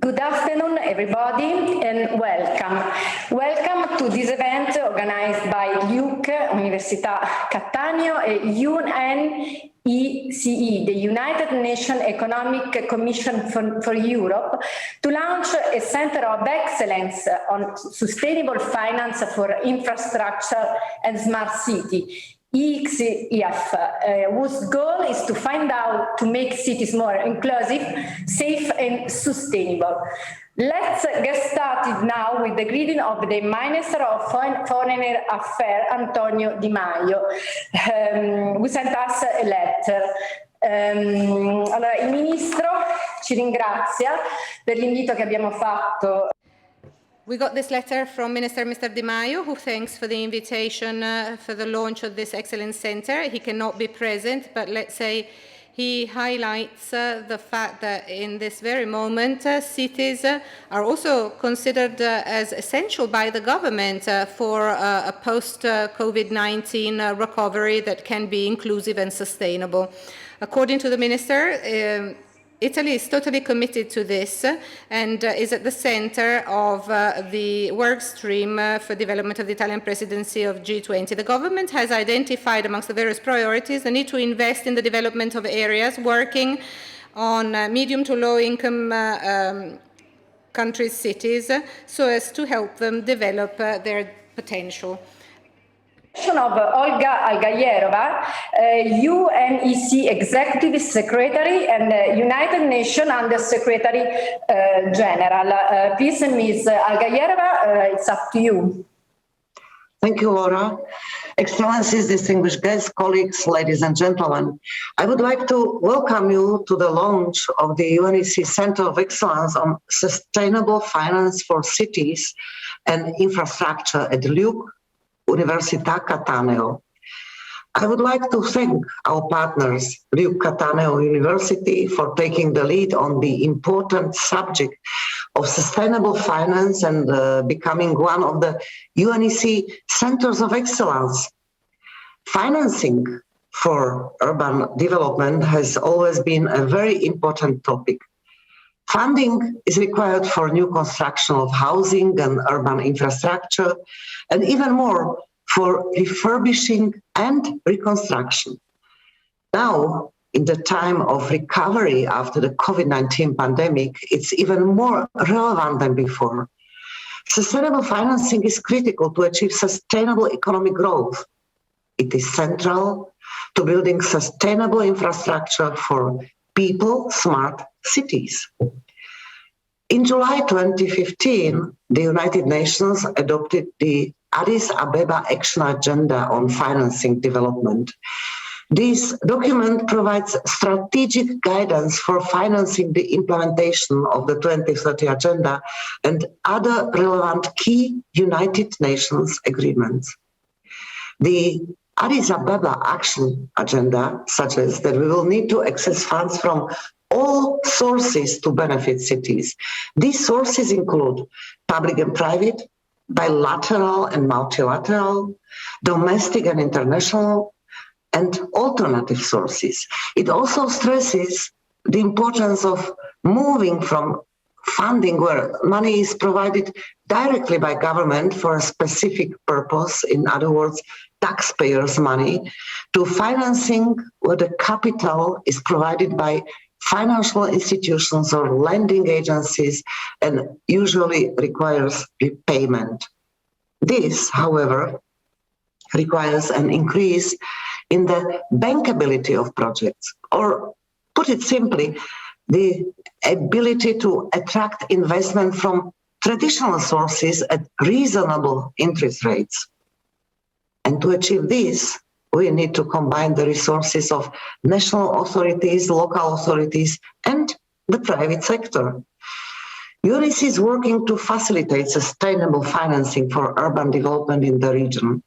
Good afternoon, everybody, and welcome. Welcome to this event organized by LIUC, Università, Cattaneo, and UNECE, the United Nations Economic Commission for Europe, to launch a Center of Excellence on Sustainable Finance for Infrastructure and Smart City, ExSUF, whose goal is to find out to make cities more inclusive, safe and sustainable. Let's get started now with the greeting of the Minister of Foreign Affairs, Antonio Di Maio, who sent us a letter. Allora, il Ministro ci ringrazia per l'invito che abbiamo fatto. We got this letter from Minister Mr. Di Maio, who thanks for the invitation for the launch of this Excellence Center. He cannot be present, but let's say he highlights the fact that in this very moment, cities are also considered as essential by the government for a post-COVID-19 recovery that can be inclusive and sustainable. According to the Minister, Italy is totally committed to this and is at the center of the work stream for development of the Italian presidency of G20. The government has identified amongst the various priorities the need to invest in the development of areas working on medium to low income countries, cities, so as to help them develop their potential. Of Olga Algayerova, UNECE Executive Secretary and United Nations Under Secretary General. Please, Ms. Algayerova, it's up to you. Thank you, Laura. Excellencies, distinguished guests, colleagues, ladies and gentlemen, I would like to welcome you to the launch of the UNECE Center of Excellence on Sustainable Finance for Cities and Infrastructure at LIUC, Università, Cattaneo. I would like to thank our partners, LIUC Cattaneo University, for taking the lead on the important subject of sustainable finance and becoming one of the UNECE Centers of Excellence. Financing for urban development has always been a very important topic. Funding is required for new construction of housing and urban infrastructure, and even more for refurbishing and reconstruction. Now, in the time of recovery after the COVID-19 pandemic, it's even more relevant than before. Sustainable financing is critical to achieve sustainable economic growth. It is central to building sustainable infrastructure for people, smart cities. In July 2015, the United Nations adopted the Addis Ababa Action Agenda on Financing Development. This document provides strategic guidance for financing the implementation of the 2030 Agenda and other relevant key United Nations agreements. The Addis Ababa Action Agenda suggests that we will need to access funds from all sources to benefit cities. These sources include public and private, bilateral and multilateral, domestic and international, and alternative sources. It also stresses the importance of moving from funding where money is provided directly by government for a specific purpose, in other words, taxpayers' money, to financing where the capital is provided by financial institutions or lending agencies and usually requires repayment. This, however, requires an increase in the bankability of projects, or put it simply, the ability to attract investment from traditional sources at reasonable interest rates. And to achieve this, we need to combine the resources of national authorities, local authorities, and the private sector. UNECE is working to facilitate sustainable financing for urban development in the region.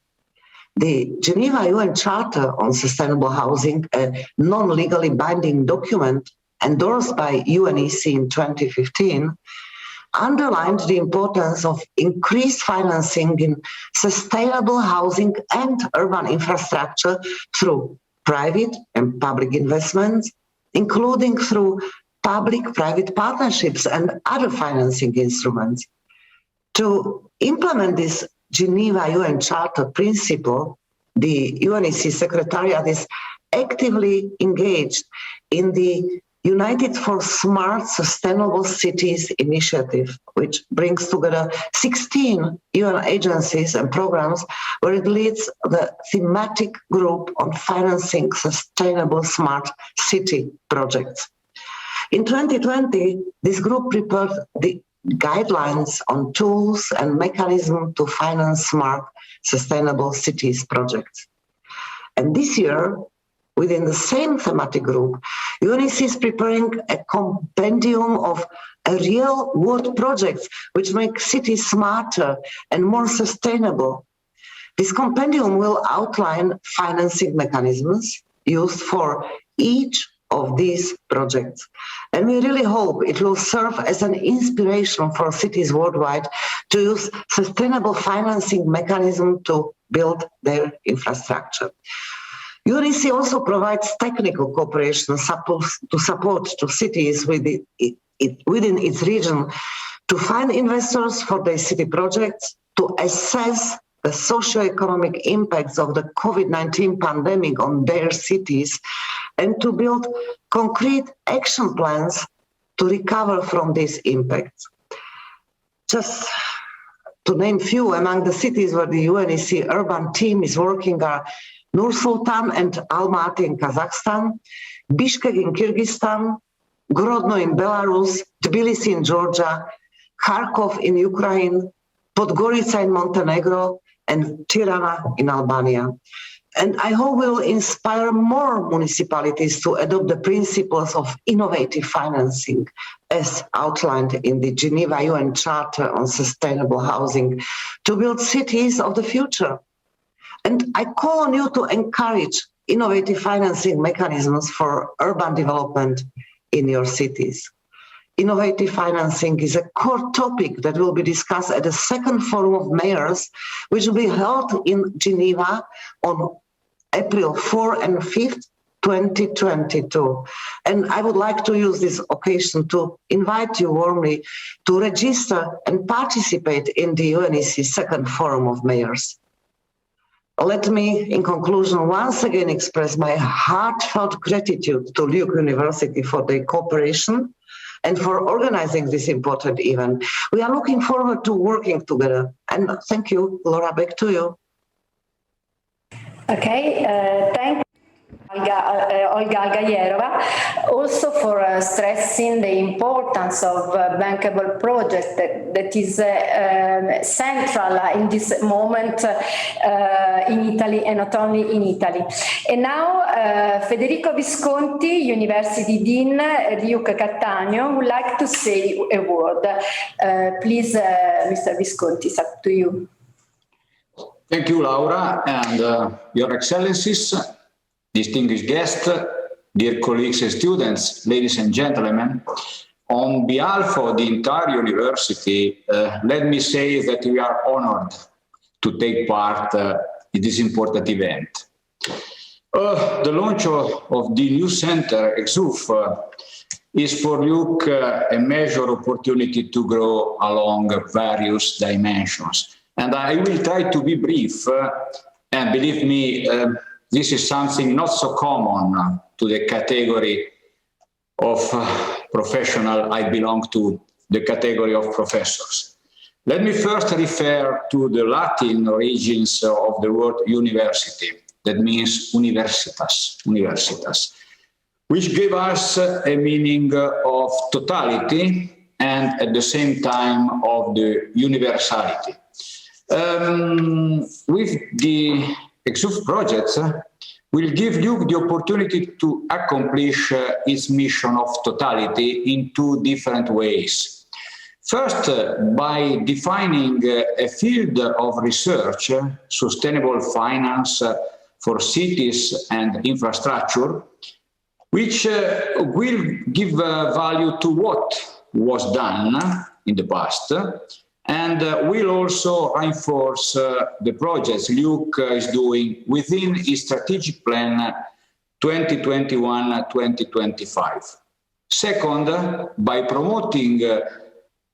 The Geneva UN Charter on Sustainable Housing, a non-legally binding document endorsed by UNECE in 2015, underlined the importance of increased financing in sustainable housing and urban infrastructure through private and public investments, including through public-private partnerships and other financing instruments. To implement this Geneva UN Charter principle, the UNECE Secretariat is actively engaged in the United for Smart Sustainable Cities initiative, which brings together 16 UN agencies and programs, where it leads the thematic group on financing sustainable smart city projects. In 2020, this group prepared the guidelines on tools and mechanisms to finance smart, sustainable cities projects. And this year, within the same thematic group, UNECE is preparing a compendium of real-world projects which make cities smarter and more sustainable. This compendium will outline financing mechanisms used for each of these projects. And we really hope it will serve as an inspiration for cities worldwide to use sustainable financing mechanisms to build their infrastructure. UNECE also provides technical cooperation to support cities within its region to find investors for their city projects, to assess the socio-economic impacts of the COVID-19 pandemic on their cities, and to build concrete action plans to recover from these impacts. Just to name few, among the cities where the UNECE urban team is working are Nur Sultan and Almaty in Kazakhstan, Bishkek in Kyrgyzstan, Grodno in Belarus, Tbilisi in Georgia, Kharkov in Ukraine, Podgorica in Montenegro, and Tirana in Albania. And I hope we will inspire more municipalities to adopt the principles of innovative financing as outlined in the Geneva UN Charter on Sustainable Housing to build cities of the future. And I call on you to encourage innovative financing mechanisms for urban development in your cities. Innovative financing is a core topic that will be discussed at the second Forum of Mayors, which will be held in Geneva on April 4 and 5th, 2022. And I would like to use this occasion to invite you warmly to register and participate in the UNECE second Forum of Mayors. Let me, in conclusion, once again express my heartfelt gratitude to LIUC University for their cooperation and for organizing this important event. We are looking forward to working together. And thank you, Laura, back to you. Okay, thank you, Olga Algayerova, also for stressing the importance of bankable projects that is central in this moment in Italy, and not only in Italy. And now Federico Visconti, University Dean, LIUC Cattaneo, would like to say a word. Please, Mr. Visconti, it's up to you. Thank you, Laura, and Your Excellencies, distinguished guests, dear colleagues and students, ladies and gentlemen. On behalf of the entire university, let me say that we are honored to take part in this important event. The launch of the new center, ExSUF, is for LIUC a major opportunity to grow along various dimensions. And I will try to be brief, and believe me, this is something not so common to the category of professional. I belong to the category of professors. Let me first refer to the Latin origins of the word university, that means universitas, which gave us a meaning of totality and at the same time of the universality. With the ExSUF projects, will give LIUC the opportunity to accomplish its mission of totality in two different ways. First, by defining a field of research, sustainable finance for cities and infrastructure, which will give value to what was done in the past, and will also reinforce the projects LIUC is doing within its strategic plan 2021-2025. Second, by promoting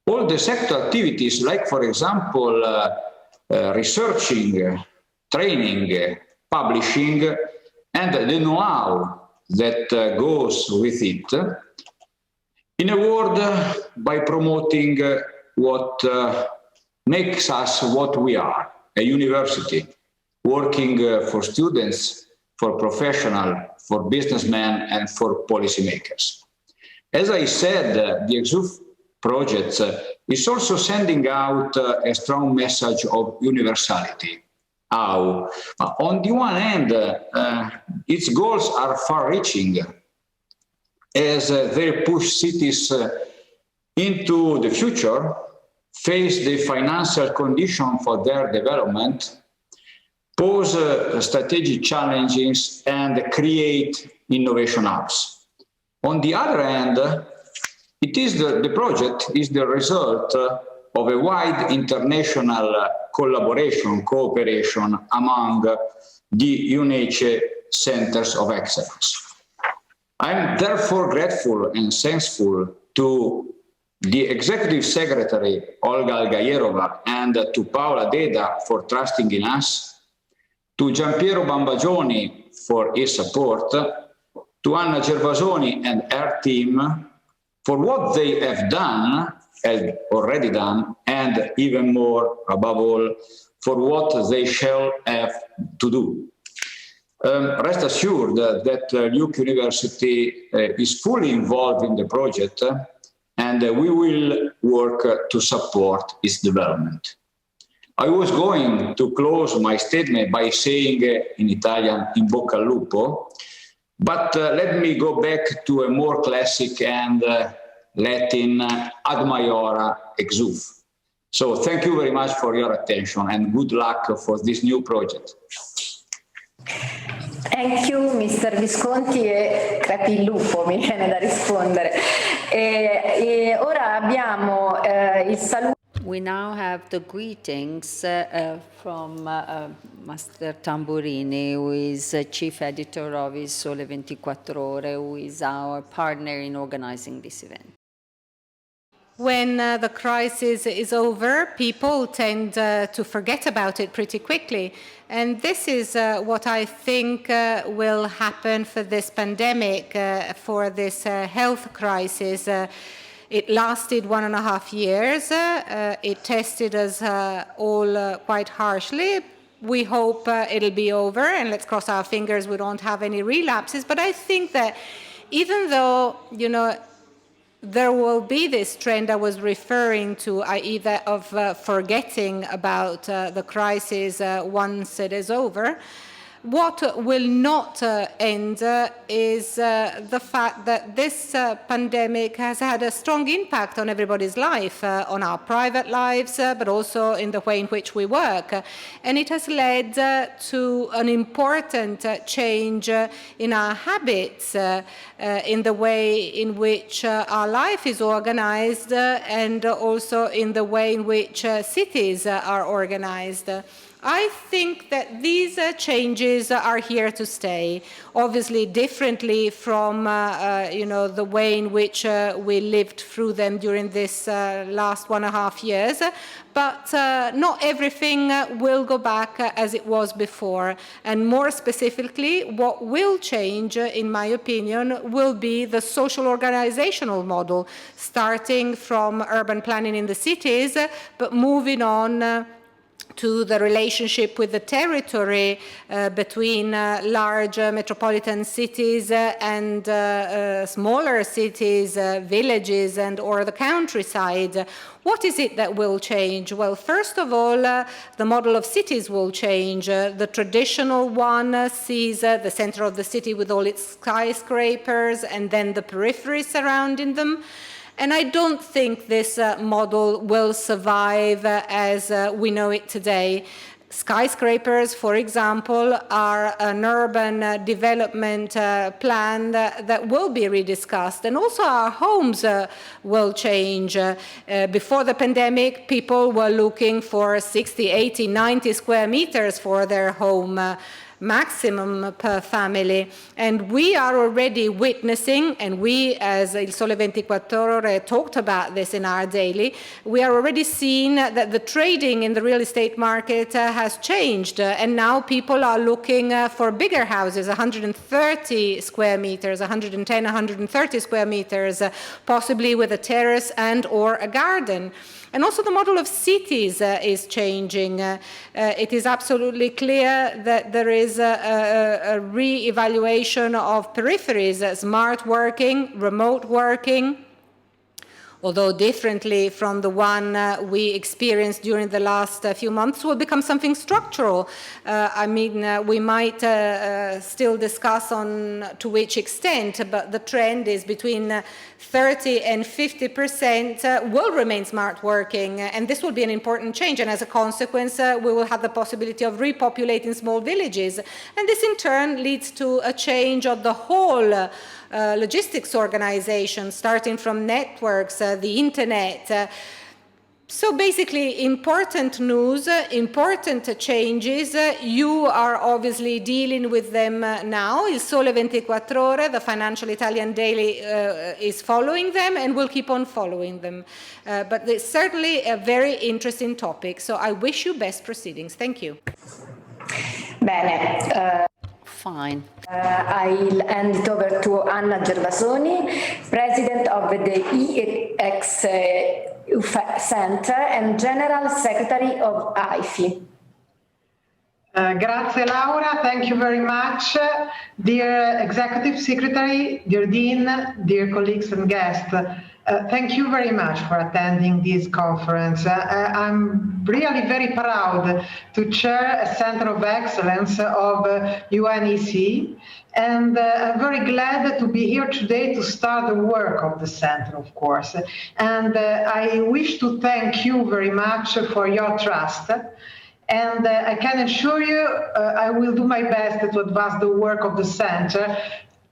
all the sector activities, like, for example, researching, training, publishing, and the know-how that goes with it. In a word, by promoting what makes us what we are, a university, working for students, for professionals, for businessmen, and for policymakers. As I said, the ExSUF project is also sending out a strong message of universality. How? On the one hand, its goals are far-reaching, as they push cities into the future, face the financial condition for their development, pose strategic challenges, and create innovation hubs. On the other hand, the project is the result of a wide international cooperation among the UNECE centers of excellence. I'm therefore grateful and thankful to the Executive Secretary, Olga Algayerova, and to Paola Deda for trusting in us, to Giampiero Bambagioni for his support, to Anna Gervasoni and her team for what they have already done, and even more, above all, for what they shall have to do. Rest assured that LIUC University is fully involved in the project, and we will work to support its development. I was going to close my statement by saying in Italian, in bocca al lupo, but let me go back to a more classic and Latin ad maiora ExSUF. So thank you very much for your attention and good luck for this new project. Thank you, Mr. Visconti, e crepi il lupo, mi viene da rispondere. E ora abbiamo il saluto. We now have the greetings from Master Tamburini, who is Chief Editor of Il Sole 24 Ore, who is our partner in organizing this event. When the crisis is over, people tend to forget about it pretty quickly. And this is what I think will happen for this pandemic, for this health crisis. It lasted 1.5 years. It tested us all quite harshly. We hope it'll be over, and let's cross our fingers we don't have any relapses. But I think that even though, there will be this trend I was referring to, i.e. that of forgetting about the crisis once it is over, what will not end is the fact that this pandemic has had a strong impact on everybody's life, on our private lives, but also in the way in which we work. And it has led to an important change in our habits, in the way in which our life is organized, and also in the way in which cities are organized. I think that these changes are here to stay, obviously differently from the way in which we lived through them during this last 1.5 years, but not everything will go back as it was before. And more specifically, what will change, in my opinion, will be the social organizational model, starting from urban planning in the cities, but moving on to the relationship with the territory between large metropolitan cities and smaller cities, villages, and or the countryside. What is it that will change? Well, first of all, the model of cities will change. The traditional one sees the center of the city with all its skyscrapers and then the periphery surrounding them. And I don't think this model will survive as we know it today. Skyscrapers, for example, are an urban development plan that will be rediscussed. And also our homes will change. Before the pandemic, people were looking for 60, 80, 90 square meters for their home. maximum per family. And we are already witnessing, and we as Il Sole 24 Ore talked about this in our daily, we are already seeing that the trading in the real estate market has changed, and now people are looking for bigger houses, 130 square meters, 110, 130 square meters, possibly with a terrace and or a garden. And also the model of cities is changing. It is absolutely clear that there is a re-evaluation of peripheries, smart working, remote working, although differently from the one we experienced during the last few months, will become something structural. We might still discuss on to which extent, but the trend is between 30 and 50% will remain smart working, and this will be an important change. And as a consequence, we will have the possibility of repopulating small villages, and this in turn leads to a change of the whole logistics organization, starting from networks, the internet. So basically, important news, important changes. You are obviously dealing with them now. Il Sole 24 Ore, the financial Italian daily, is following them and will keep on following them. But it's certainly a very interesting topic. So I wish you best proceedings. Thank you. Bene. Fine. I'll hand it over to Anna Gervasoni, President of the ExSUF Center and General Secretary of IFI. Grazie Laura, thank you very much. Dear Executive Secretary, dear Dean, dear colleagues and guests, thank you very much for attending this conference. I'm really very proud to chair a Center of Excellence of UNECE, and I'm very glad to be here today to start the work of the Center, of course. And I wish to thank you very much for your trust. And I can assure you I will do my best to advance the work of the Center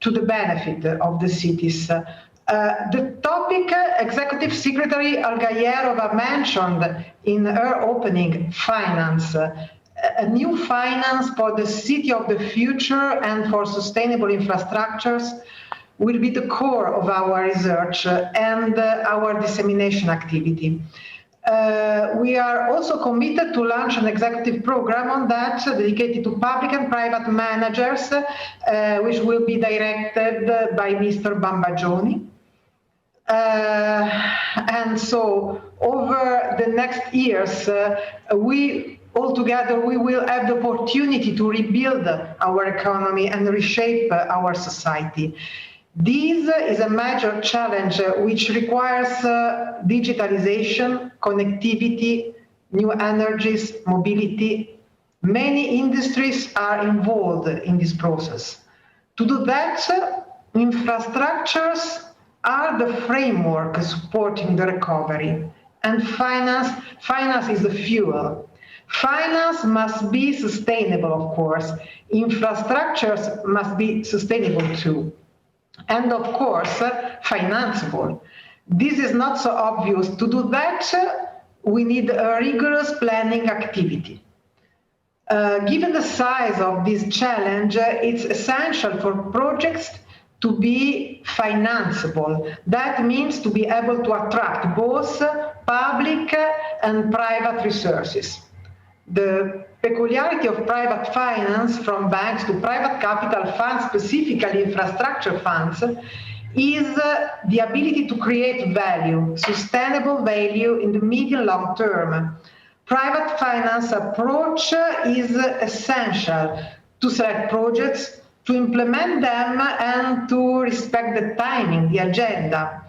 to the benefit of the cities. The topic Executive Secretary Algayerova mentioned in her opening, finance, a new finance for the city of the future and for sustainable infrastructures, will be the core of our research and our dissemination activity. We are also committed to launch an executive program on that, dedicated to public and private managers, which will be directed by Mr. Bambagioni. And so over the next years, we will have the opportunity to rebuild our economy and reshape our society. This is a major challenge which requires digitalization, connectivity, new energies, mobility. Many industries are involved in this process. To do that, infrastructures are the framework supporting the recovery, and finance is the fuel. Finance must be sustainable, of course. Infrastructures must be sustainable too. And of course, financeable. This is not so obvious. To do that, we need a rigorous planning activity. Given the size of this challenge, it's essential for projects to be financeable. That means to be able to attract both public and private resources. The peculiarity of private finance, from banks to private capital funds, specifically infrastructure funds, is the ability to create value, sustainable value in the medium-long term. Private finance approach is essential to select projects, to implement them, and to respect the timing, the agenda.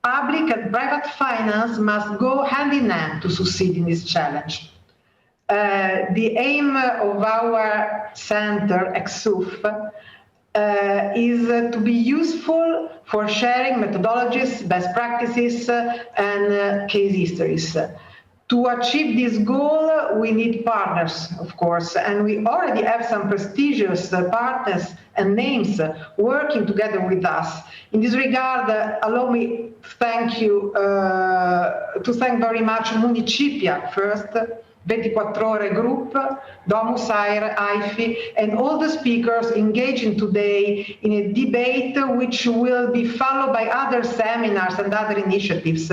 Public and private finance must go hand in hand to succeed in this challenge. The aim of our center, ExSUF, is to be useful for sharing methodologies, best practices, and case histories. To achieve this goal, we need partners, of course, and we already have some prestigious partners and names working together with us. In this regard, allow me to thank very much Municipia first, 24 Ore Group, Domus Aire, IFI, and all the speakers engaging today in a debate which will be followed by other seminars and other initiatives.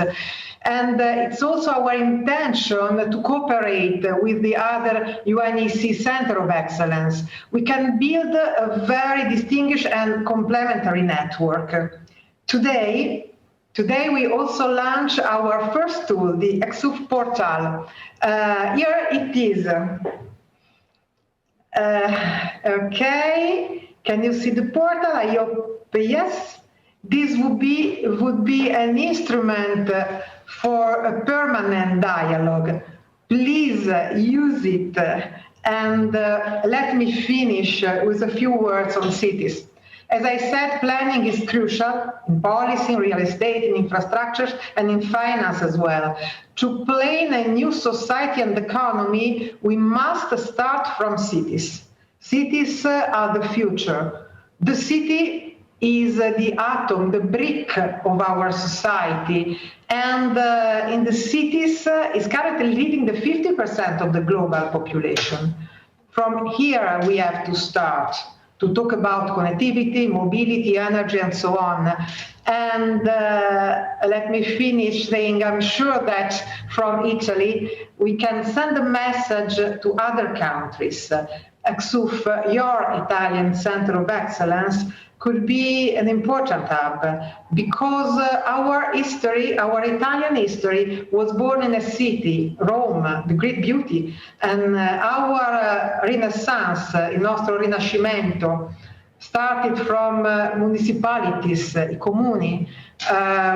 And it's also our intention to cooperate with the other UNECE Center of Excellence. We can build a very distinguished and complementary network. Today we also launch our first tool, the ExSUF portal. Here it is. Okay, can you see the portal? I hope yes. This would be an instrument for a permanent dialogue. Please use it. And let me finish with a few words on cities. As I said, planning is crucial in policy, in real estate, in infrastructures, and in finance as well. To plan a new society and economy, we must start from cities. Cities are the future. The city is the atom, the brick of our society, and in the cities is currently leading the 50% of the global population. From here we have to start to talk about connectivity, mobility, energy, and so on. And let me finish saying I'm sure that from Italy we can send a message to other countries. ExSUF, your Italian Center of Excellence, could be an important hub because our history, our Italian history, was born in a city, Rome, the great beauty, and our Renaissance, il nostro Rinascimento, started from municipalities, I comuni.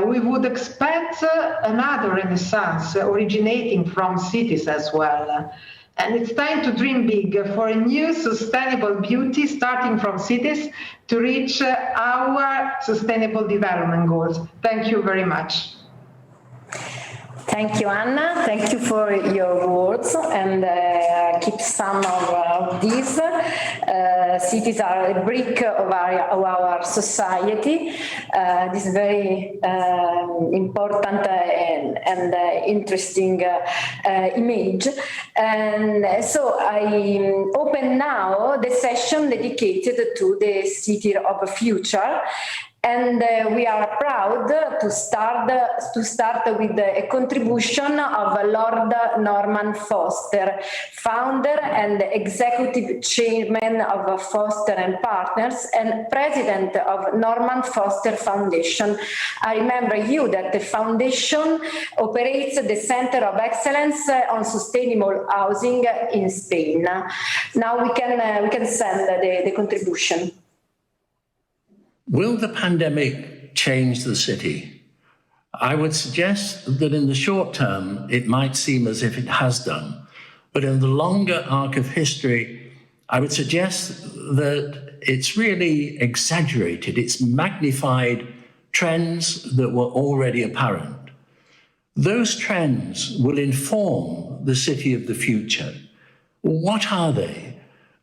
We would expect another Renaissance originating from cities as well. And it's time to dream big for a new sustainable beauty starting from cities to reach our sustainable development goals. Thank you very much. Thank you, Anna. Thank you for your words, and keep some of these. Cities are a brick of our society. This is very important and interesting image. And so I open now the session dedicated to the city of the future. And we are proud to start with a contribution of Lord Norman Foster, founder and executive chairman of Foster and Partners and president of Norman Foster Foundation. I remember you that the foundation operates the Center of Excellence on Sustainable Housing in Spain. Now we can send the contribution. Will the pandemic change the city? I would suggest that in the short term, it might seem as if it has done. But in the longer arc of history, I would suggest that it's really exaggerated. It's magnified trends that were already apparent. Those trends will inform the city of the future. What are they?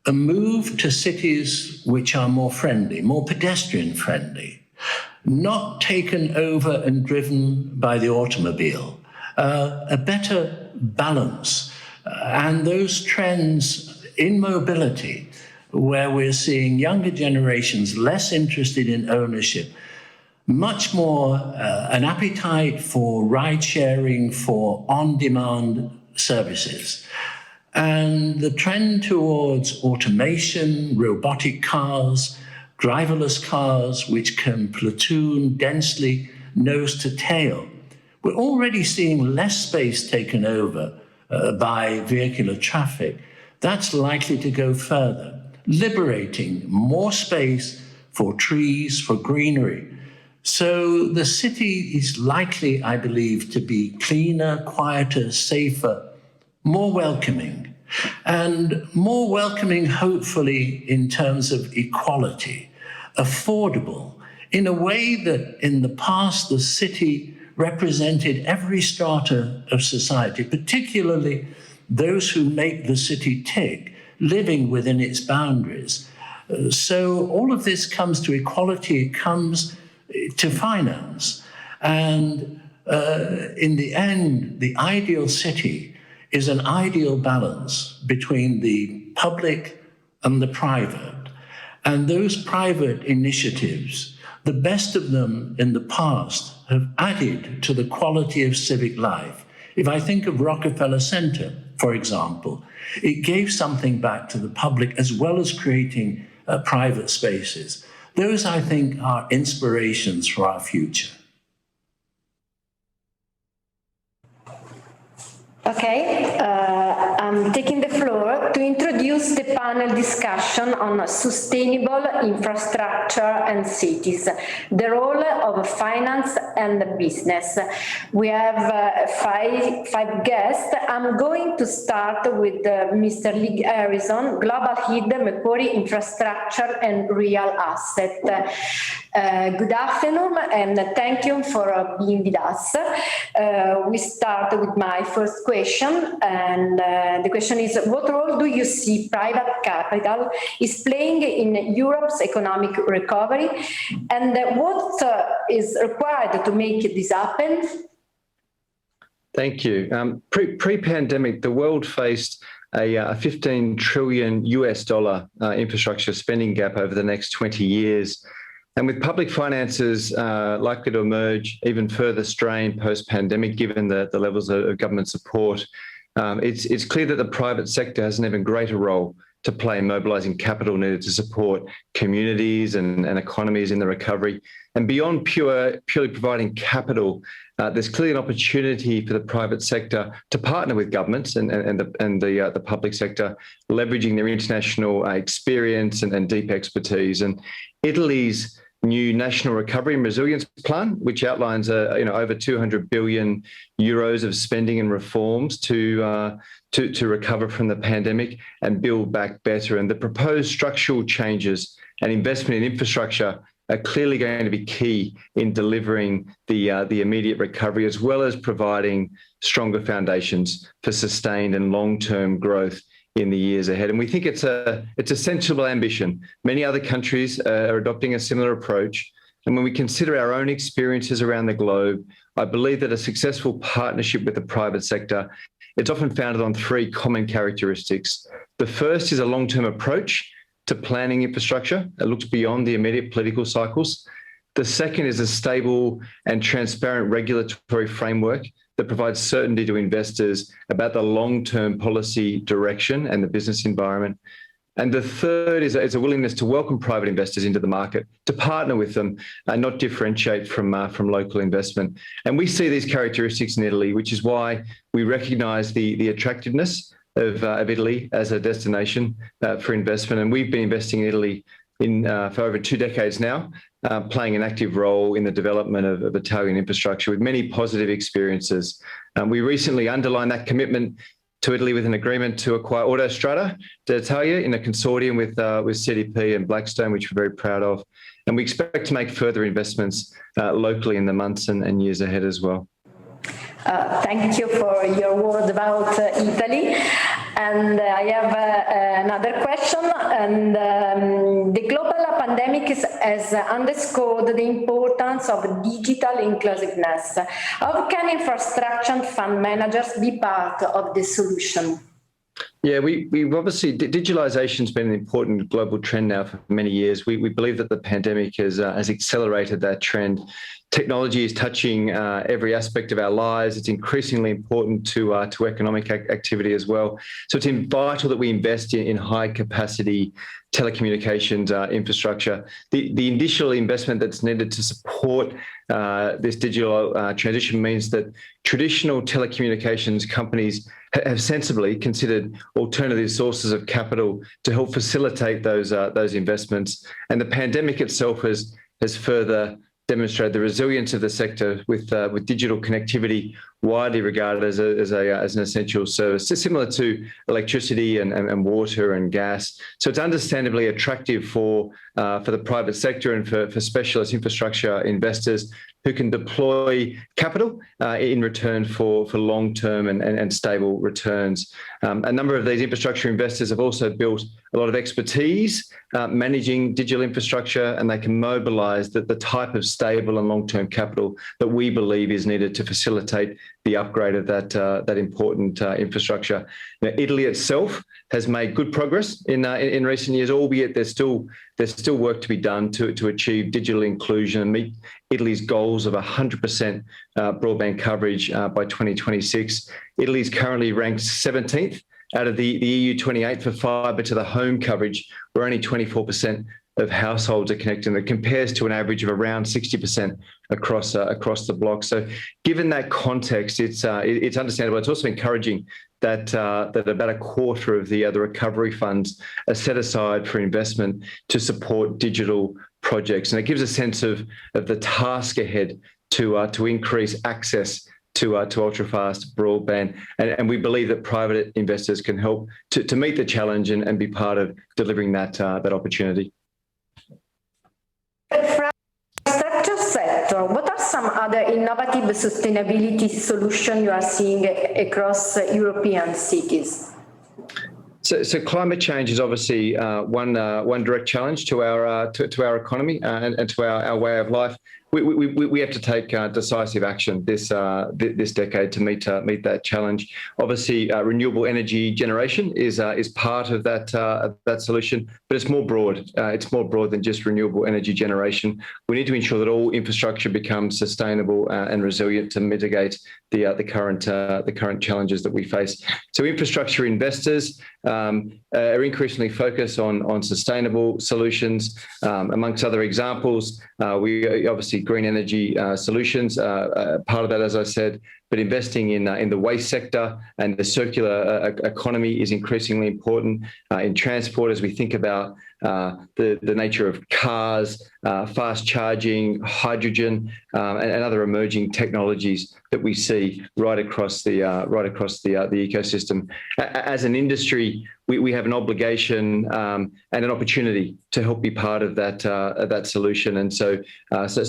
A move to cities which are more friendly, more pedestrian friendly, not taken over and driven by the automobile, a better balance. And those trends in mobility, where we're seeing younger generations less interested in ownership, much more an appetite for ride sharing, for on-demand services. And the trend towards automation, robotic cars, driverless cars, which can platoon densely nose to tail. We're already seeing less space taken over by vehicular traffic. That's likely to go further, liberating more space for trees, for greenery. So the city is likely, I believe, to be cleaner, quieter, safer, more welcoming, and more welcoming, hopefully, in terms of equality, affordable, in a way that in the past the city represented every strata of society, particularly those who make the city tick, living within its boundaries. So all of this comes to equality, it comes to finance. And in the end, the ideal city is an ideal balance between the public and the private. And those private initiatives, the best of them in the past, have added to the quality of civic life. If I think of Rockefeller Center, for example, it gave something back to the public as well as creating private spaces. Those, I think, are inspirations for our future. Okay, I'm taking the floor to introduce the panel discussion on sustainable infrastructure and cities, the role of finance and business. We have five guests. I'm going to start with Mr. Lee Harrison, Global Head, Macquarie Infrastructure and Real Asset. Good afternoon and thank you for being with us. We start with my first question, and the question is, what role do you see private capital is playing in Europe's economic recovery, and what is required to make this happen? Thank you. Pre-pandemic, the world faced a 15 trillion US dollar infrastructure spending gap over the next 20 years. And with public finances likely to emerge even further strained post-pandemic, given the levels of government support, it's clear that the private sector has an even greater role to play in mobilising capital needed to support communities and economies in the recovery. And beyond purely providing capital, there's clearly an opportunity for the private sector to partner with governments and the public sector, leveraging their international experience and deep expertise. And Italy's new National Recovery and Resilience Plan, which outlines over 200 billion euros of spending and reforms to recover from the pandemic and build back better. And the proposed structural changes and investment in infrastructure are clearly going to be key in delivering the immediate recovery, as well as providing stronger foundations for sustained and long-term growth in the years ahead. And we think it's a sensible ambition. Many other countries are adopting a similar approach. And when we consider our own experiences around the globe, I believe that a successful partnership with the private sector, it's often founded on three common characteristics. The first is a long-term approach to planning infrastructure that looks beyond the immediate political cycles. The second is a stable and transparent regulatory framework that provides certainty to investors about the long-term policy direction and the business environment. And the third is a willingness to welcome private investors into the market, to partner with them and not differentiate from local investment. And we see these characteristics in Italy, which is why we recognise the attractiveness of Italy as a destination for investment. And we've been investing in Italy for over 2 decades now, playing an active role in the development of Italian infrastructure with many positive experiences. We recently underlined that commitment to Italy with an agreement to acquire Autostrada d'Italia in a consortium with CDP and Blackstone, which we're very proud of. And we expect to make further investments locally in the months and years ahead as well. Thank you for your word about Italy. And I have another question. And the global pandemic has underscored the importance of digital inclusiveness. How can infrastructure fund managers be part of the solution? Yeah, we've obviously, digitalisation has been an important global trend now for many years. We believe that the pandemic has accelerated that trend. Technology is touching every aspect of our lives. It's increasingly important to economic activity as well. So it's vital that we invest in high capacity telecommunications infrastructure. The initial investment that's needed to support this digital transition means that traditional telecommunications companies have sensibly considered alternative sources of capital to help facilitate those investments. And the pandemic itself has further demonstrated the resilience of the sector with digital connectivity widely regarded as an essential service, similar to electricity and water and gas. So it's understandably attractive for the private sector and for specialist infrastructure investors who can deploy capital in return for long-term and stable returns. A number of these infrastructure investors have also built a lot of expertise managing digital infrastructure, and they can mobilise the type of stable and long-term capital that we believe is needed to facilitate the upgrade of that important infrastructure. Now, Italy itself has made good progress in recent years, albeit there's still work to be done to achieve digital inclusion and meet Italy's goals of 100% broadband coverage by 2026. Italy is currently ranked 17th out of the EU 28 for fibre to the home coverage, where only 24% of households are connected, and it compares to an average of around 60% across the bloc. So, given that context, it's understandable. It's also encouraging that about a quarter of the recovery funds are set aside for investment to support digital projects, and it gives a sense of the task ahead to increase access to ultra-fast broadband, and we believe that private investors can help to meet the challenge and be part of delivering that opportunity. Infrastructure sector, what are some other innovative sustainability solutions you are seeing across European cities? So climate change is obviously one direct challenge to our economy and to our way of life. We have to take decisive action this decade to meet that challenge. Obviously, renewable energy generation is part of that solution, but it's more broad. It's more broad than just renewable energy generation. We need to ensure that all infrastructure becomes sustainable and resilient to mitigate the current challenges that we face. So, infrastructure investors are increasingly focused on sustainable solutions. Amongst other examples, we obviously green energy solutions, part of that, as I said, but investing in the waste sector and the circular economy is increasingly important in transport as we think about the nature of cars, fast charging, hydrogen, and other emerging technologies that we see right across the ecosystem. As an industry, we have an obligation and an opportunity to help be part of that solution. And so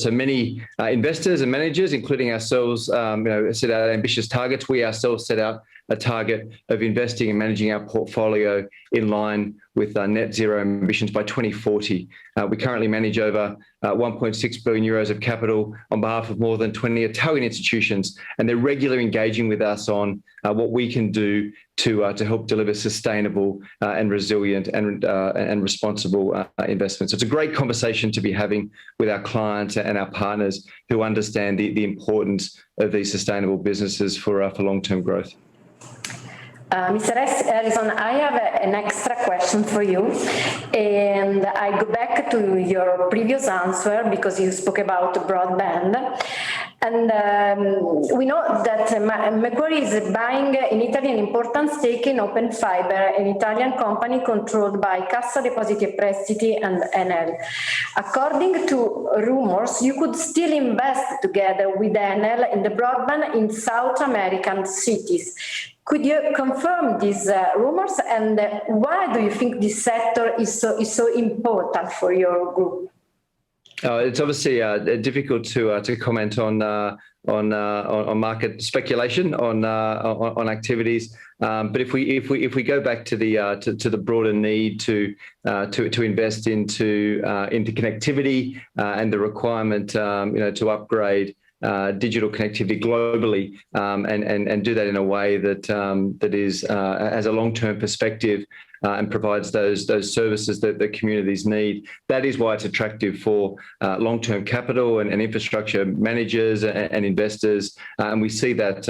many investors and managers, including ourselves, set out ambitious targets. We ourselves set out a target of investing and managing our portfolio in line with net zero emissions by 2040. We currently manage over 1.6 billion euros of capital on behalf of more than 20 Italian institutions, and they're regularly engaging with us on what we can do to help deliver sustainable and resilient and responsible investments. So it's a great conversation to be having with our clients and our partners who understand the importance of these sustainable businesses for long-term growth. Mr. Harrison, I have an extra question for you, and I go back to your previous answer because you spoke about broadband. And we know that Macquarie is buying in Italy an important stake in Open Fiber, an Italian company controlled by Cassa Depositi e Prestiti and Enel. According to rumors, you could still invest together with Enel in the broadband in South American cities. Could you confirm these rumors, and why do you think this sector is so important for your group? It's obviously difficult to comment on market speculation on activities. But if we go back to the broader need to invest into connectivity and the requirement to upgrade digital connectivity globally and do that in a way that has a long-term perspective and provides those services that the communities need. That is why it's attractive for long-term capital and infrastructure managers and investors. And we see that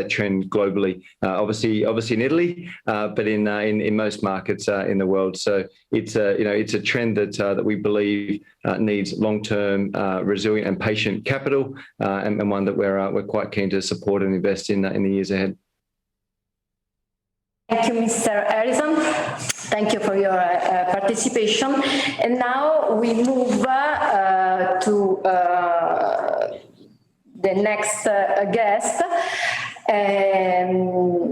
trend globally. Obviously in Italy, but in most markets in the world. So it's a trend that we believe needs long-term, resilient and patient capital, and one that we're quite keen to support and invest in the years ahead. Thank you, Mr. Harrison. Thank you for your participation. And now we move to the next guest.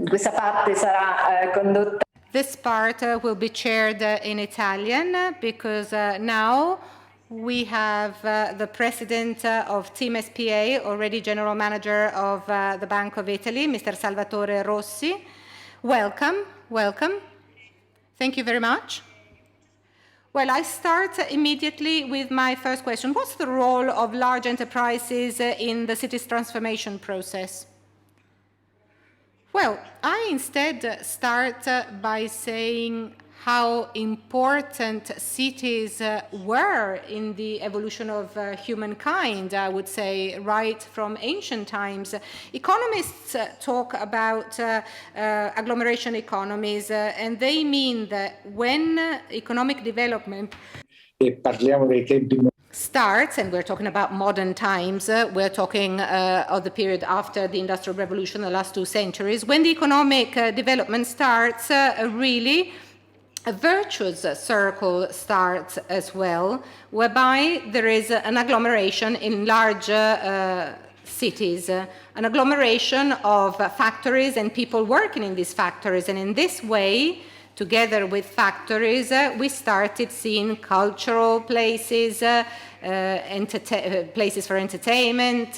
Questa parte sarà condotta. This part will be chaired in Italian because now we have the president of Team SPA, already general manager of the Bank of Italy, Mr. Salvatore Rossi. Welcome. Thank you very much. Well, I start immediately with my first question. What's the role of large enterprises in the city's transformation process? Well, I instead start by saying how important cities were in the evolution of humankind, I would say, right from ancient times. Economists talk about agglomeration economies, and they mean that when economic development starts, and we're talking about modern times, we're talking of the period after the Industrial Revolution, the last 2 centuries, when the economic development starts, really a virtuous circle starts as well, whereby there is an agglomeration in large cities, an agglomeration of factories and people working in these factories. And in this way, together with factories, we started seeing cultural places, places for entertainment,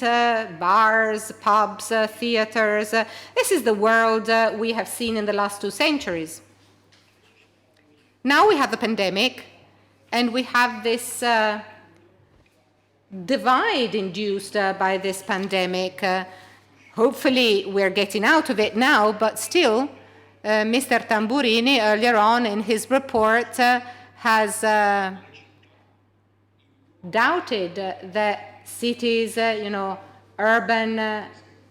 bars, pubs, theaters. This is the world we have seen in the last 2 centuries. Now we have the pandemic, and we have this divide induced by this pandemic. Hopefully we're getting out of it now, but still, Mr. Tamburini, earlier on in his report, has doubted that cities, urban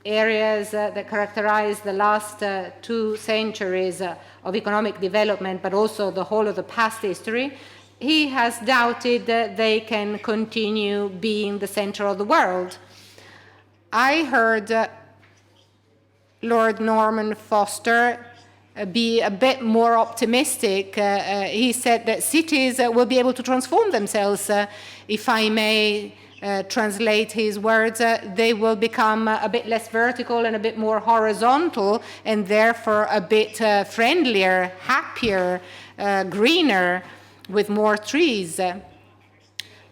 areas that characterize the last 2 centuries of economic development, but also the whole of the past history, he has doubted that they can continue being the center of the world. I heard Lord Norman Foster be a bit more optimistic. He said that cities will be able to transform themselves, if I may translate his words. They will become a bit less vertical and a bit more horizontal, and therefore a bit friendlier, happier, greener, with more trees.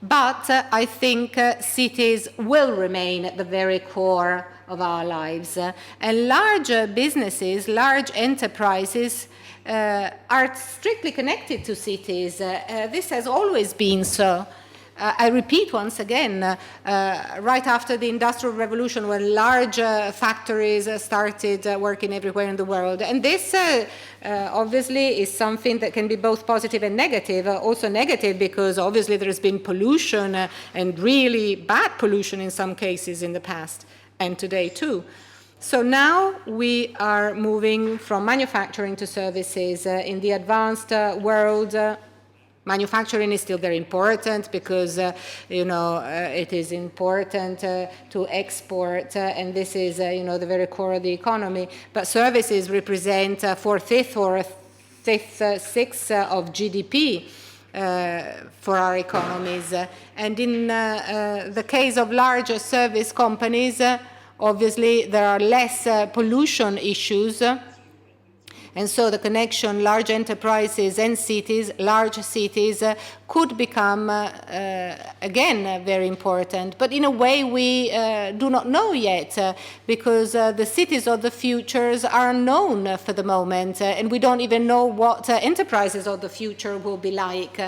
But I think cities will remain at the very core of our lives. And large businesses, large enterprises are strictly connected to cities. This has always been so. I repeat once again, right after the Industrial Revolution, when large factories started working everywhere in the world. And this obviously is something that can be both positive and negative. Also negative because obviously there has been pollution and really bad pollution in some cases in the past and today too. So now we are moving from manufacturing to services. In the advanced world, manufacturing is still very important because, it is important to export, and this is, the very core of the economy. But services represent 4/5 or 1/6 of GDP for our economies. And in the case of larger service companies, obviously there are less pollution issues. And so the connection, large enterprises and cities, large cities, could become, again, very important. But in a way we do not know yet, because the cities of the futures are unknown for the moment, and we don't even know what enterprises of the future will be like.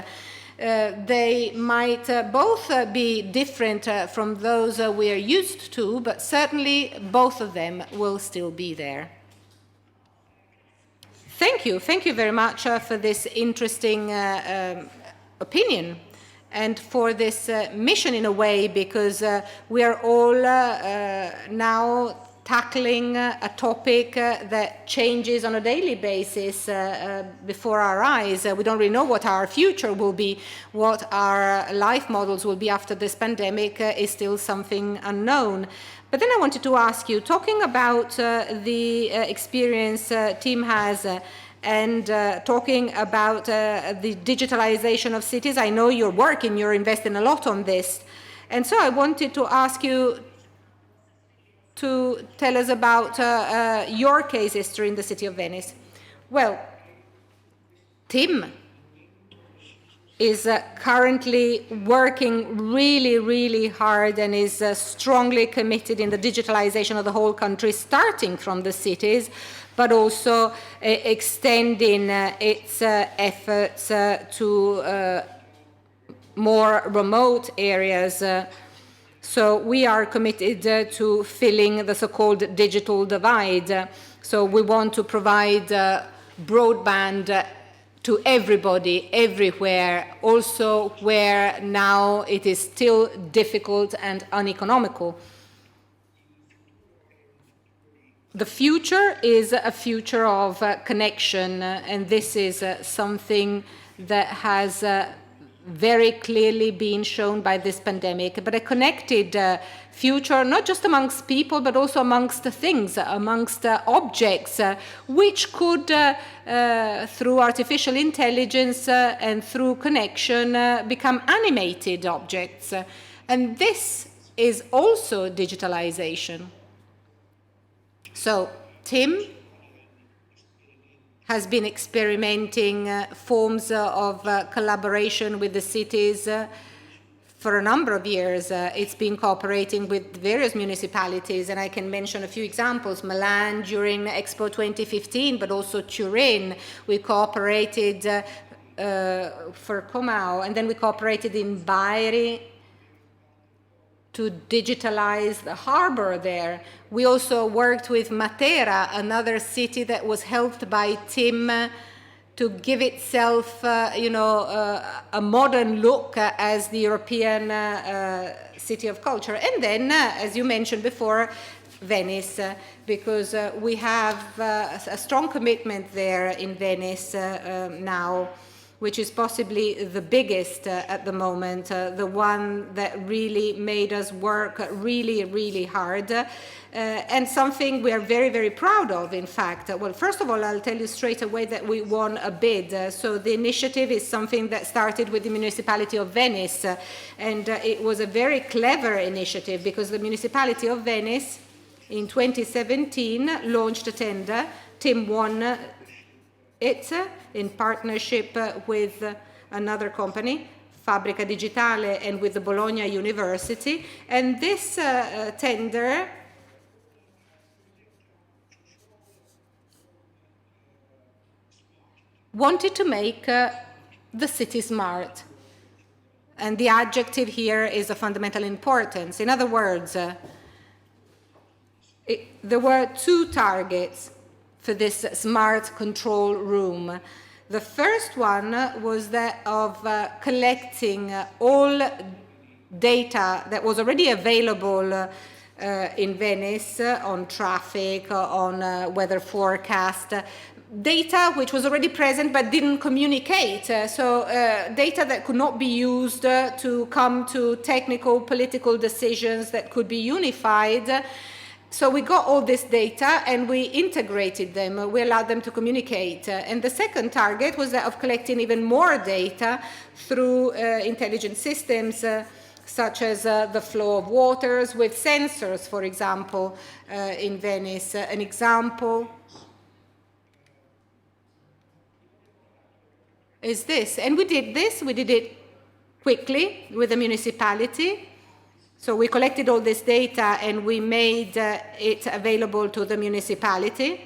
They might both be different from those we are used to, but certainly both of them will still be there. Thank you very much for this interesting opinion and for this mission in a way, because we are all now tackling a topic that changes on a daily basis before our eyes. We don't really know what our future will be, what our life models will be after this pandemic is still something unknown. But then I wanted to ask you, talking about the experience Tim has and talking about the digitalization of cities, I know you're working, you're investing a lot on this. And so I wanted to ask you to tell us about your case history in the city of Venice. Well, Tim is currently working really, really hard and is strongly committed in the digitalization of the whole country, starting from the cities, but also extending its efforts to more remote areas. So we are committed to filling the so-called digital divide. So we want to provide broadband to everybody, everywhere, also where now it is still difficult and uneconomical. The future is a future of connection, and this is something that has very clearly been shown by this pandemic, but a connected future, not just amongst people, but also amongst things, amongst objects, which could, through artificial intelligence and through connection, become animated objects. And this is also digitalization. So, Tim has been experimenting forms of collaboration with the cities for a number of years. It's been cooperating with various municipalities, and I can mention a few examples. Milan during Expo 2015, but also Turin. We cooperated for Comau, and then we cooperated in Bari to digitalize the harbor there. We also worked with Matera, another city that was helped by Tim to give itself, a modern look as the European city of culture. And then, as you mentioned before, Venice, because we have a strong commitment there in Venice now, which is possibly the biggest at the moment, the one that really made us work really, really hard, and something we are very, very proud of, in fact. Well, first of all, I'll tell you straight away that we won a bid. So the initiative is something that started with the Municipality of Venice, and it was a very clever initiative because the Municipality of Venice in 2017 launched a tender. Tim won it in partnership with another company, Fabbrica Digitale, and with the Bologna University. And this tender wanted to make the city smart. And the adjective here is of fundamental importance. In other words, there were two targets for this smart control room. The first one was that of collecting all data that was already available in Venice on traffic, on weather forecast, data which was already present but didn't communicate. So data that could not be used to come to technical, political decisions that could be unified. So we got all this data and we integrated them, we allowed them to communicate. And the second target was that of collecting even more data through intelligent systems, such as the flow of waters with sensors, for example, in Venice. An example is this. And we did it quickly with the municipality. So we collected all this data and we made it available to the municipality.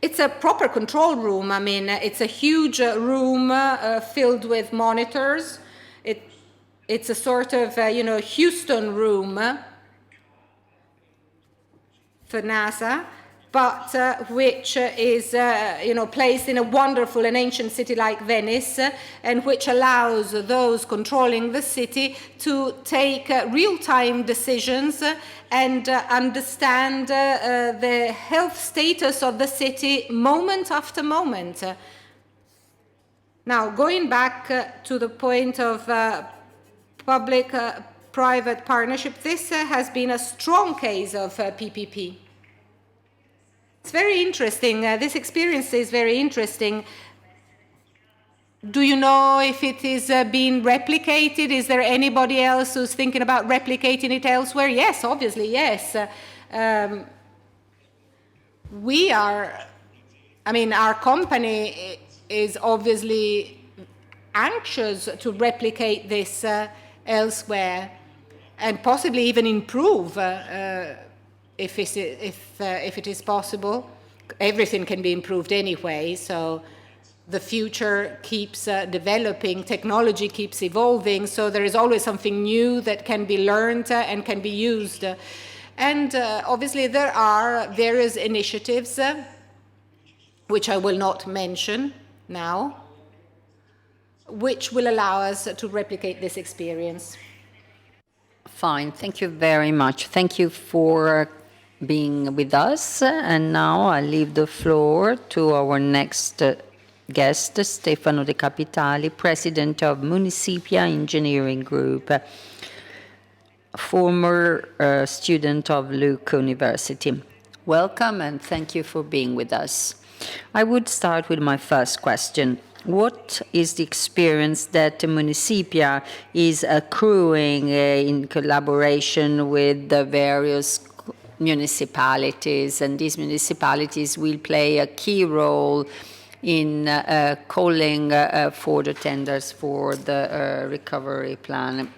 It's a proper control room. I mean, it's a huge room filled with monitors. It's a sort of, Houston room for NASA, but which is, placed in a wonderful and ancient city like Venice, and which allows those controlling the city to take real-time decisions and understand the health status of the city moment after moment. Now, going back to the point of public-private partnership, this has been a strong case of PPP. It's very interesting. This experience is very interesting. Do you know if it is being replicated? Is there anybody else who's thinking about replicating it elsewhere? Yes, obviously, yes. Our company is obviously anxious to replicate this elsewhere and possibly even improve if it is possible. Everything can be improved anyway, so the future keeps developing, technology keeps evolving, so there is always something new that can be learned and can be used. And obviously there are various initiatives, which I will not mention now, which will allow us to replicate this experience. Fine, thank you very much. Thank you for being with us. And now I leave the floor to our next guest, Stefano De Capitali, President of Municipia Engineering Group, former student of LIUC University. Welcome and thank you for being with us. I would start with my first question. What is the experience that Municipia is accruing in collaboration with the various municipalities, and these municipalities will play a key role in calling for the tenders for the recovery plan?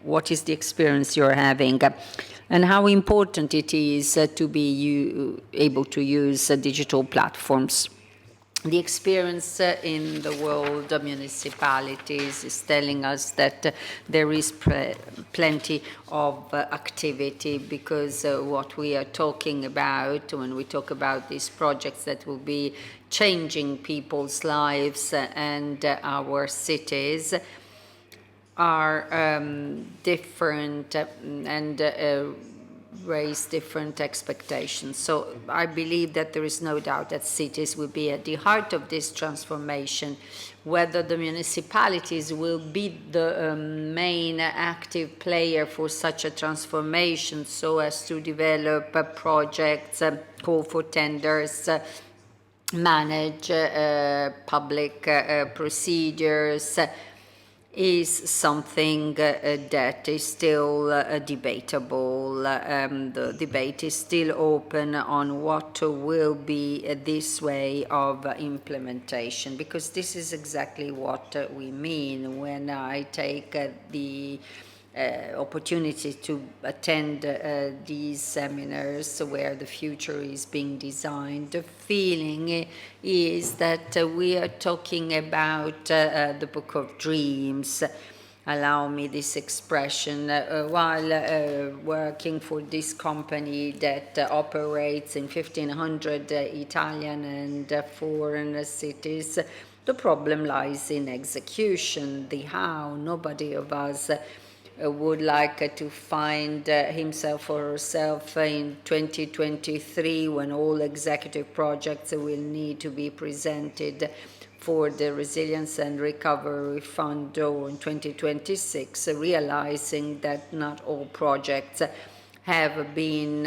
What is the experience you're having? And how important it is to be able to use digital platforms? The experience in the world of municipalities is telling us that there is plenty of activity, because what we are talking about when we talk about these projects that will be changing people's lives and our cities are different and raise different expectations. So I believe that there is no doubt that cities will be at the heart of this transformation. Whether the municipalities will be the main active player for such a transformation, so as to develop projects, call for tenders, manage public procedures, is something that is still debatable. The debate is still open on what will be this way of implementation, because this is exactly what we mean when I take the opportunity to attend these seminars where the future is being designed. The feeling is that we are talking about the book of dreams. Allow me this expression. While working for this company that operates in 1,500 Italian and foreign cities, the problem lies in execution, the how. Nobody of us would like to find himself or herself in 2023, when all executive projects will need to be presented for the Resilience and Recovery Fund, or in 2026, realizing that not all projects have been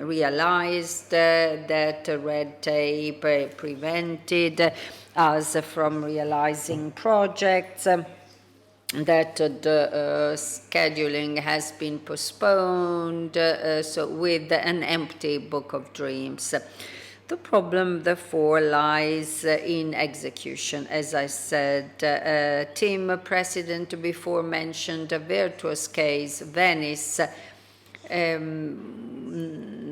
realized, that red tape prevented us from realizing projects, that the scheduling has been postponed, so with an empty book of dreams. The problem, therefore, lies in execution. As I said, Tim, President, before mentioned a virtuous case, Venice,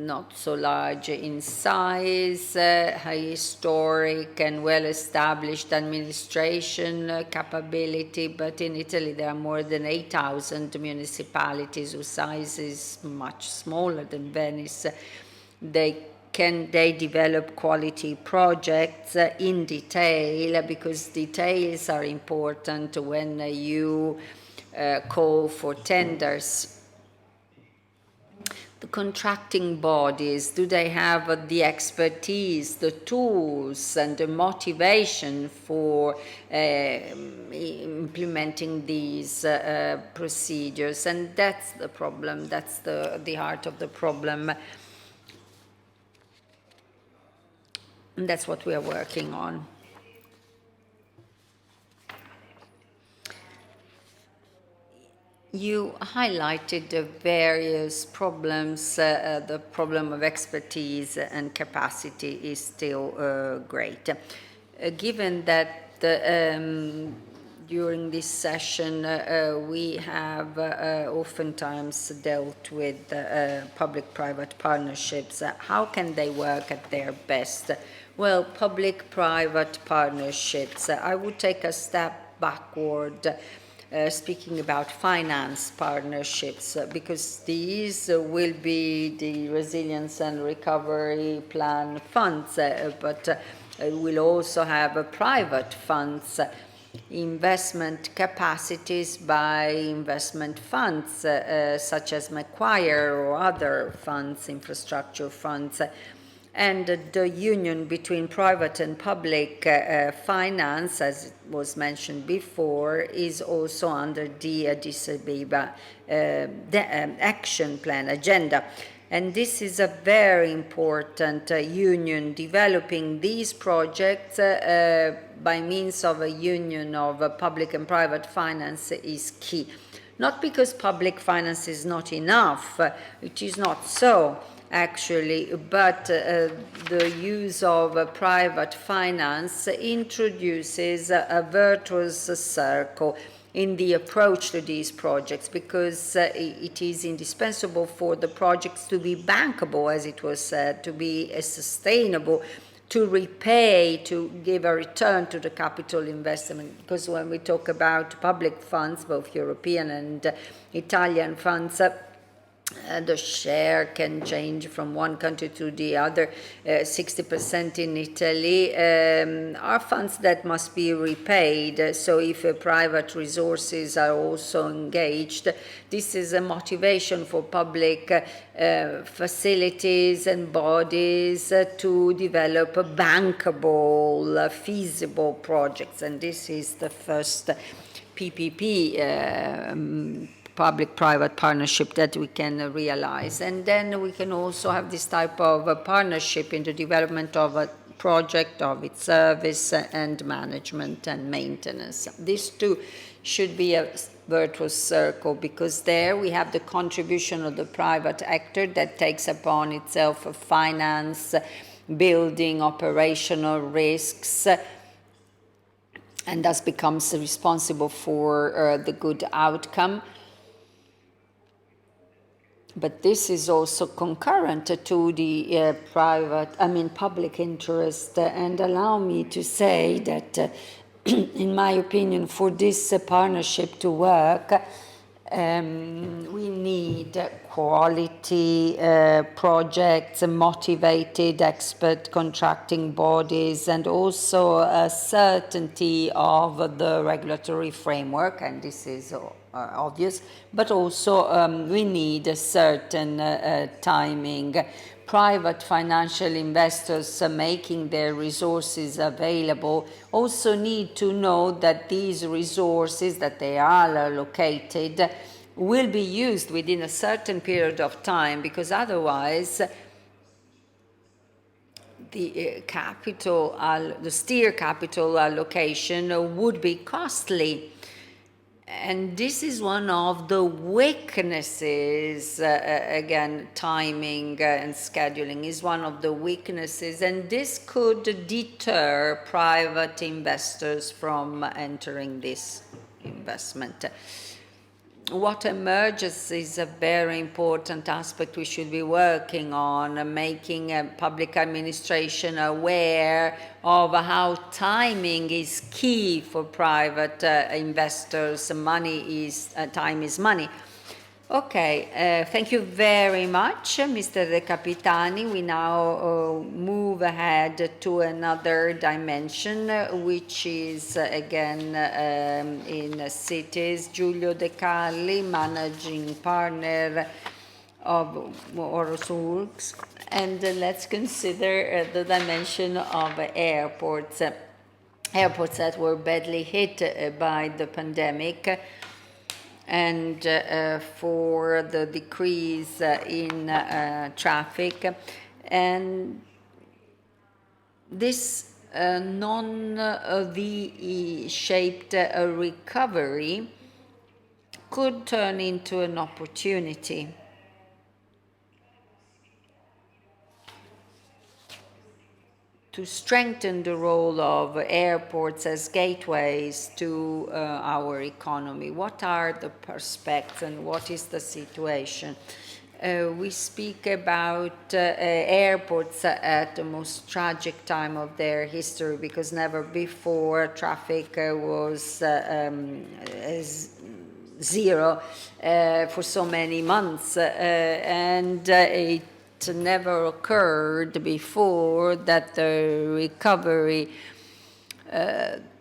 not so large in size, historic and well-established administration capability, but in Italy there are more than 8,000 municipalities whose size is much smaller than Venice. They develop quality projects in detail, because details are important when you call for tenders. The contracting bodies, do they have the expertise, the tools, and the motivation for implementing these procedures? And that's the problem, that's the heart of the problem. And that's what we are working on. You highlighted the various problems. The problem of expertise and capacity is still great. Given that during this session we have oftentimes dealt with public-private partnerships, how can they work at their best? Well, public-private partnerships, I would take a step backward. speaking about finance partnerships, because these will be the Resilience and Recovery Plan funds, but we'll also have private funds, investment capacities by investment funds, such as Macquarie or other funds, infrastructure funds, and the union between private and public finance, as it was mentioned before, is also under the Addis Ababa action plan agenda. And this is a very important union. Developing these projects by means of a union of public and private finance is key. Not because public finance is not enough, it is not so actually, but the use of private finance introduces a virtuous circle in the approach to these projects, because it is indispensable for the projects to be bankable, as it was said, to be sustainable, to repay, to give a return to the capital investment. Because when we talk about public funds, both European and Italian funds, the share can change from one country to the other. 60% in Italy are funds that must be repaid. So if private resources are also engaged, this is a motivation for public facilities and bodies to develop bankable, feasible projects. And this is the first PPP public-private partnership that we can realize. And then we can also have this type of partnership in the development of a project, of its service and management and maintenance. These two should be a virtuous circle, because there we have the contribution of the private actor that takes upon itself finance, building, operational risks, and thus becomes responsible for the good outcome. But this is also concurrent to the public interest. And allow me to say that, in my opinion, for this partnership to work, we need quality projects, motivated expert contracting bodies, and also a certainty of the regulatory framework, and this is obvious, but also we need a certain timing. Private financial investors making their resources available also need to know that these resources, that they are allocated, will be used within a certain period of time, because otherwise the steer capital allocation would be costly. And this is one of the weaknesses, again, timing and scheduling is one of the weaknesses, and this could deter private investors from entering this investment. What emerges is a very important aspect we should be working on, making public administration aware of how timing is key for private investors. Time is money. Okay, thank you very much, Mr. De Capitani. We now move ahead to another dimension, which is again in cities. Giulio De Carli, managing partner of Orosworks. And let's consider the dimension of airports. Airports that were badly hit by the pandemic, and for the decrease in traffic. And this non-V-shaped recovery could turn into an opportunity. To strengthen the role of airports as gateways to our economy. What are the prospects and what is the situation? We speak about airports at the most tragic time of their history, because never before traffic was as zero for so many months, and it never occurred before that the recovery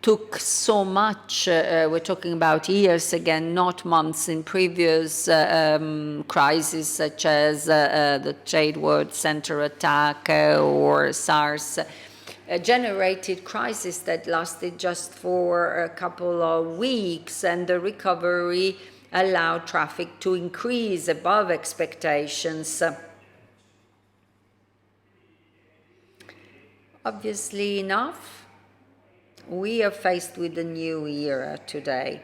took so much. We're talking about years again, not months. In previous crises such as the Trade World Center attack or SARS, generated crisis that lasted just for a couple of weeks, and the recovery allowed traffic to increase above expectations. Obviously enough, we are faced with a new era today,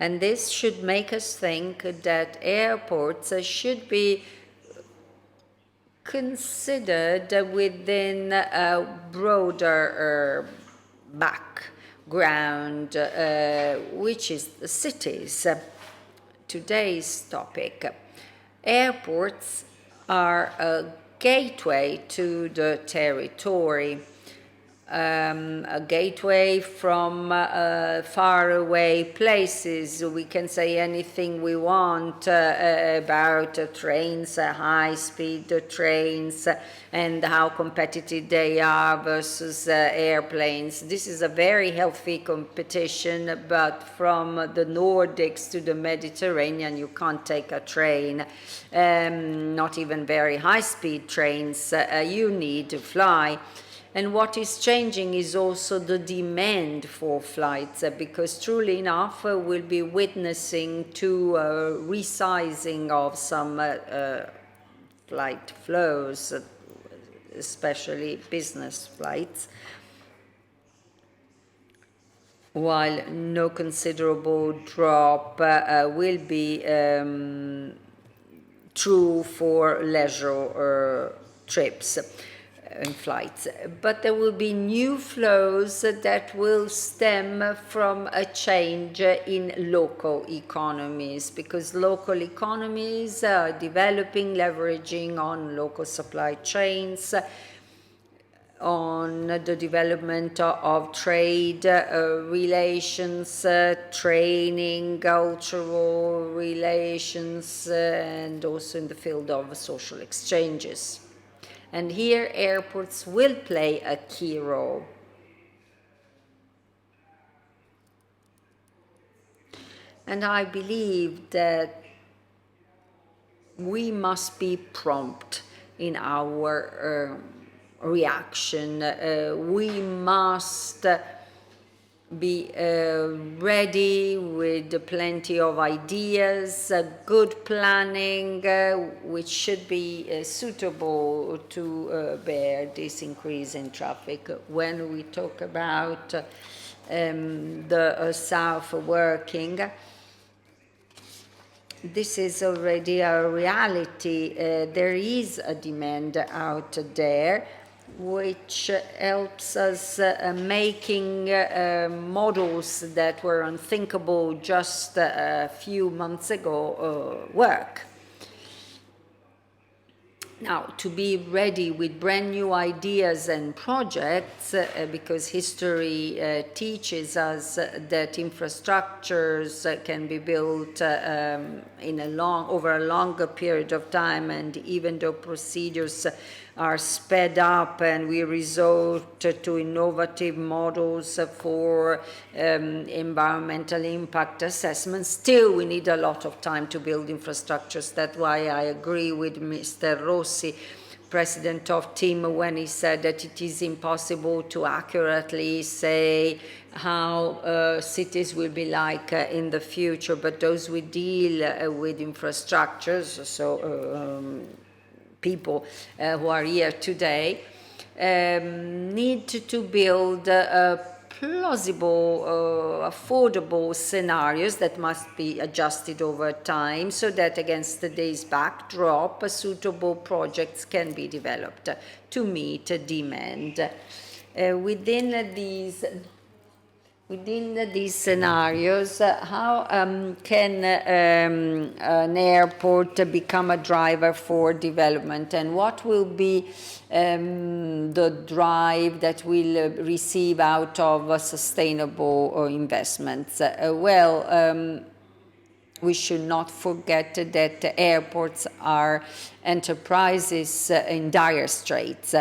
and this should make us think that airports should be considered within a broader background, which is the cities. Today's topic. Airports are a gateway to the territory, a gateway from faraway places. We can say anything we want about trains, high-speed trains, and how competitive they are versus airplanes. This is a very healthy competition, but from the Nordics to the Mediterranean, you can't take a train, not even very high-speed trains. You need to fly. And what is changing is also the demand for flights, because truly enough, we'll be witnessing to resizing of some flight flows, especially business flights, while no considerable drop will be true for leisure trips and flights. But there will be new flows that will stem from a change in local economies, because local economies are developing, leveraging on local supply chains, on the development of trade relations, training, cultural relations, and also in the field of social exchanges. And here airports will play a key role. And I believe that we must be prompt in our reaction. We must be ready with plenty of ideas, good planning, which should be suitable to bear this increase in traffic. When we talk about the South working, this is already a reality. There is a demand out there, which helps us making models that were unthinkable just a few months ago work. Now, to be ready with brand new ideas and projects, because history teaches us that infrastructures can be built over a longer period of time, and even though procedures are sped up and we resort to innovative models for environmental impact assessment, still we need a lot of time to build infrastructures. That's why I agree with Mr. Rossi, president of TIM, when he said that it is impossible to accurately say how cities will be like in the future, but those who deal with infrastructures, so people who are here today, need to build plausible, affordable scenarios that must be adjusted over time, so that against today's backdrop, suitable projects can be developed to meet demand. Within these scenarios, how can an airport become a driver for development, and what will be the drive that will receive out of sustainable investments? we should not forget that airports are enterprises in dire straits.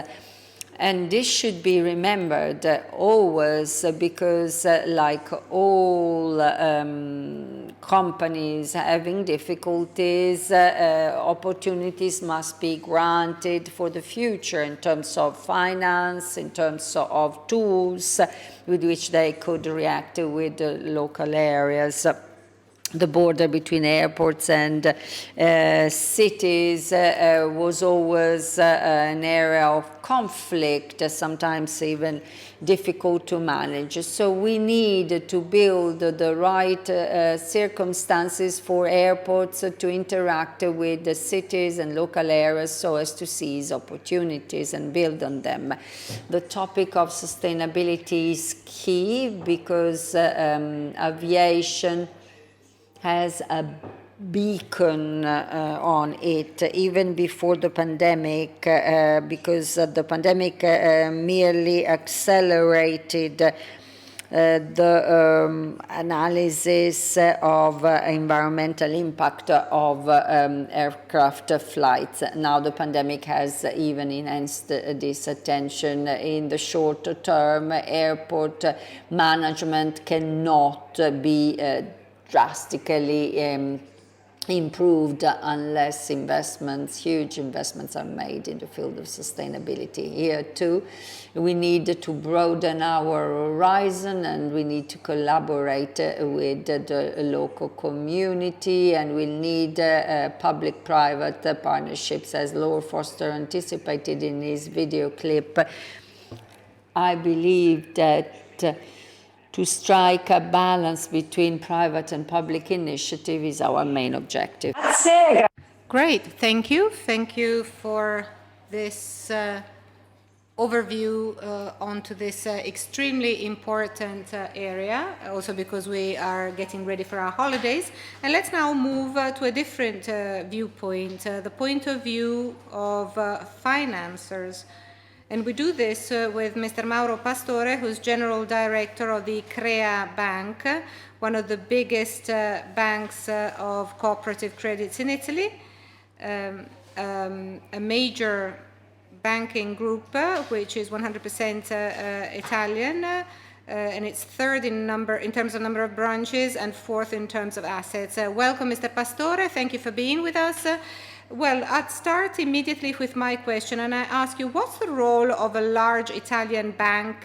And this should be remembered always because like all companies having difficulties, opportunities must be granted for the future in terms of finance, in terms of tools with which they could react with the local areas. The border between airports and cities was always an area of conflict, sometimes even difficult to manage. So we need to build the right circumstances for airports to interact with the cities and local areas so as to seize opportunities and build on them. The topic of sustainability is key because aviation has a beacon on it even before the pandemic because the pandemic merely accelerated the analysis of environmental impact of aircraft flights. Now the pandemic has even enhanced this attention. In the short term, airport management cannot be drastically improved unless huge investments are made in the field of sustainability. Here too, we need to broaden our horizon and we need to collaborate with the local community, and we need public-private partnerships, as Lord Foster anticipated in his video clip. I believe that to strike a balance between private and public initiative is our main objective. Great, thank you. Thank you for this overview onto this extremely important area, also because we are getting ready for our holidays. And let's now move to a different viewpoint, the point of view of financiers. And we do this with Mr. Mauro Pastore, who's General Director of the CREA Bank, one of the biggest banks of cooperative credits in Italy, a major banking group which is 100% Italian, and it's third in terms of number of branches and fourth in terms of assets. Welcome, Mr. Pastore. Thank you for being with us. Well, I'd start immediately with my question, and I ask you, what's the role of a large Italian bank,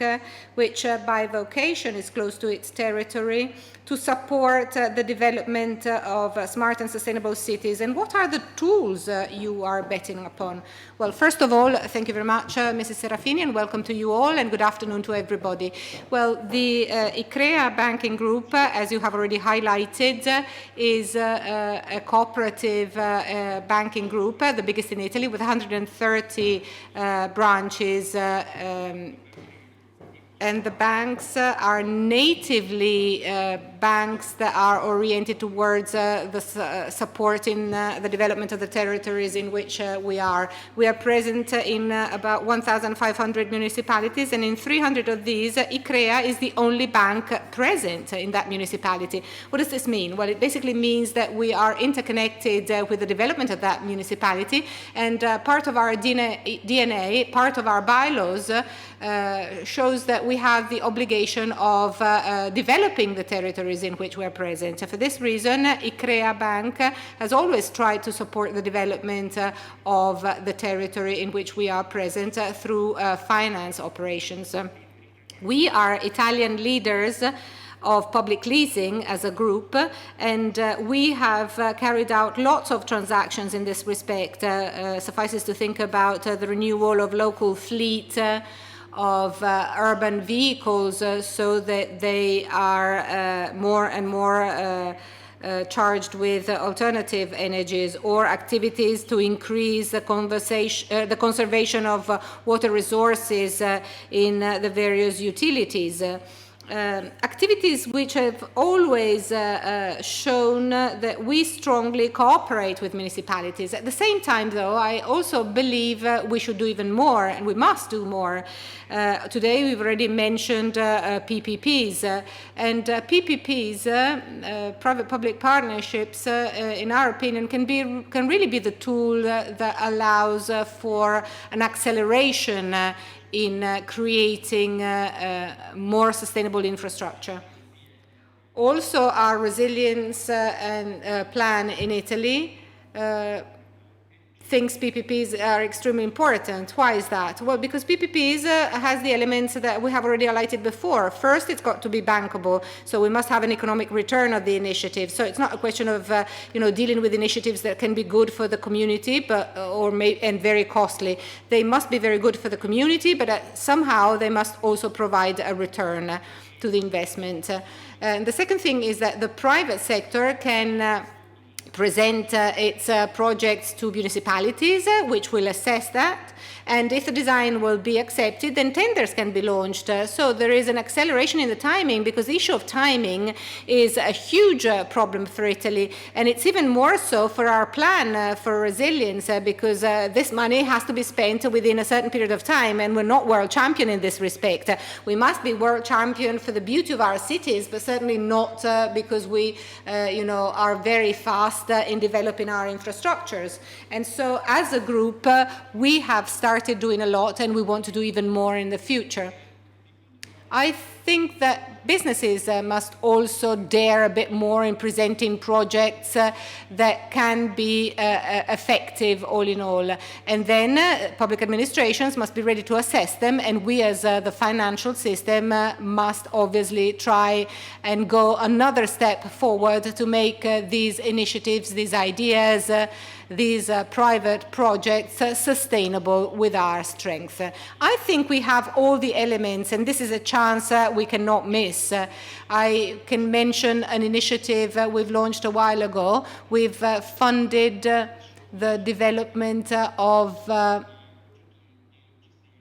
which by vocation is close to its territory, to support the development of smart and sustainable cities, and what are the tools you are betting upon? Well, first of all, thank you very much, Mrs. Serafini, and welcome to you all, and good afternoon to everybody. Well, the ICREA banking group, as you have already highlighted, is a cooperative banking group, the biggest in Italy, with 130 branches, and the banks are natively banks that are oriented towards supporting the development of the territories in which we are. We are present in about 1,500 municipalities, and in 300 of these, ICREA is the only bank present in that municipality. What does this mean? Well, it basically means that we are interconnected with the development of that municipality, and part of our DNA, part of our bylaws, shows that we have the obligation of developing the territories in which we are present. For this reason, ICREA Bank has always tried to support the development of the territory in which we are present through finance operations. We are Italian leaders of public leasing as a group, and we have carried out lots of transactions in this respect. Suffices to think about the renewal of local fleet of urban vehicles so that they are more and more charged with alternative energies, or activities to increase the conservation of water resources in the various utilities. activities which have always shown that we strongly cooperate with municipalities. At the same time, though, I also believe we should do even more, and we must do more. Today, we've already mentioned PPPs, and PPPs, private-public partnerships, in our opinion, can really be the tool that allows for an acceleration in creating more sustainable infrastructure. Also, our resilience plan in Italy thinks PPPs are extremely important. Why is that? Well, because PPPs has the elements that we have already highlighted before. First, it's got to be bankable, so we must have an economic return of the initiative. So it's not a question of dealing with initiatives that can be good for the community, and very costly. They must be very good for the community, but somehow they must also provide a return to the investment. And the second thing is that the private sector can present its projects to municipalities, which will assess that. And if the design will be accepted, then tenders can be launched. So there is an acceleration in the timing, because the issue of timing is a huge problem for Italy. And it's even more so for our plan for resilience, because this money has to be spent within a certain period of time. And we're not world champion in this respect. We must be world champion for the beauty of our cities, but certainly not because we are very fast in developing our infrastructures. And so as a group, we have started doing a lot, and we want to do even more in the future. I think that businesses must also dare a bit more in presenting projects that can be effective all in all. And then public administrations must be ready to assess them, and we as the financial system must obviously try and go another step forward to make these initiatives, these ideas, these private projects sustainable with our strength. I think we have all the elements, and this is a chance we cannot miss. I can mention an initiative we've launched a while ago. We've funded the development of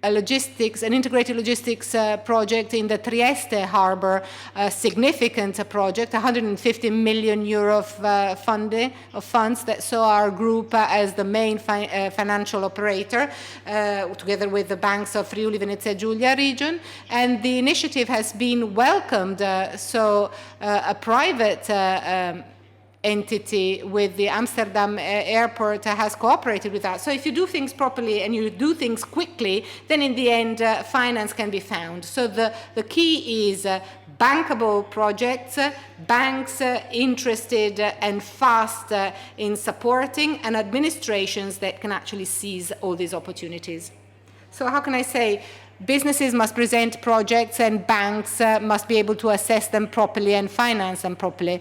an integrated logistics project in the Trieste harbor, a significant project, 150 million euro of funds that saw our group as the main financial operator, together with the banks of Friuli Venezia Giulia region. And the initiative has been welcomed, so a private entity with the Amsterdam airport has cooperated with us. So if you do things properly and you do things quickly, then in the end, finance can be found. So the key is bankable projects, banks interested and fast in supporting, and administrations that can actually seize all these opportunities. So how can I say? Businesses must present projects, and banks must be able to assess them properly and finance them properly.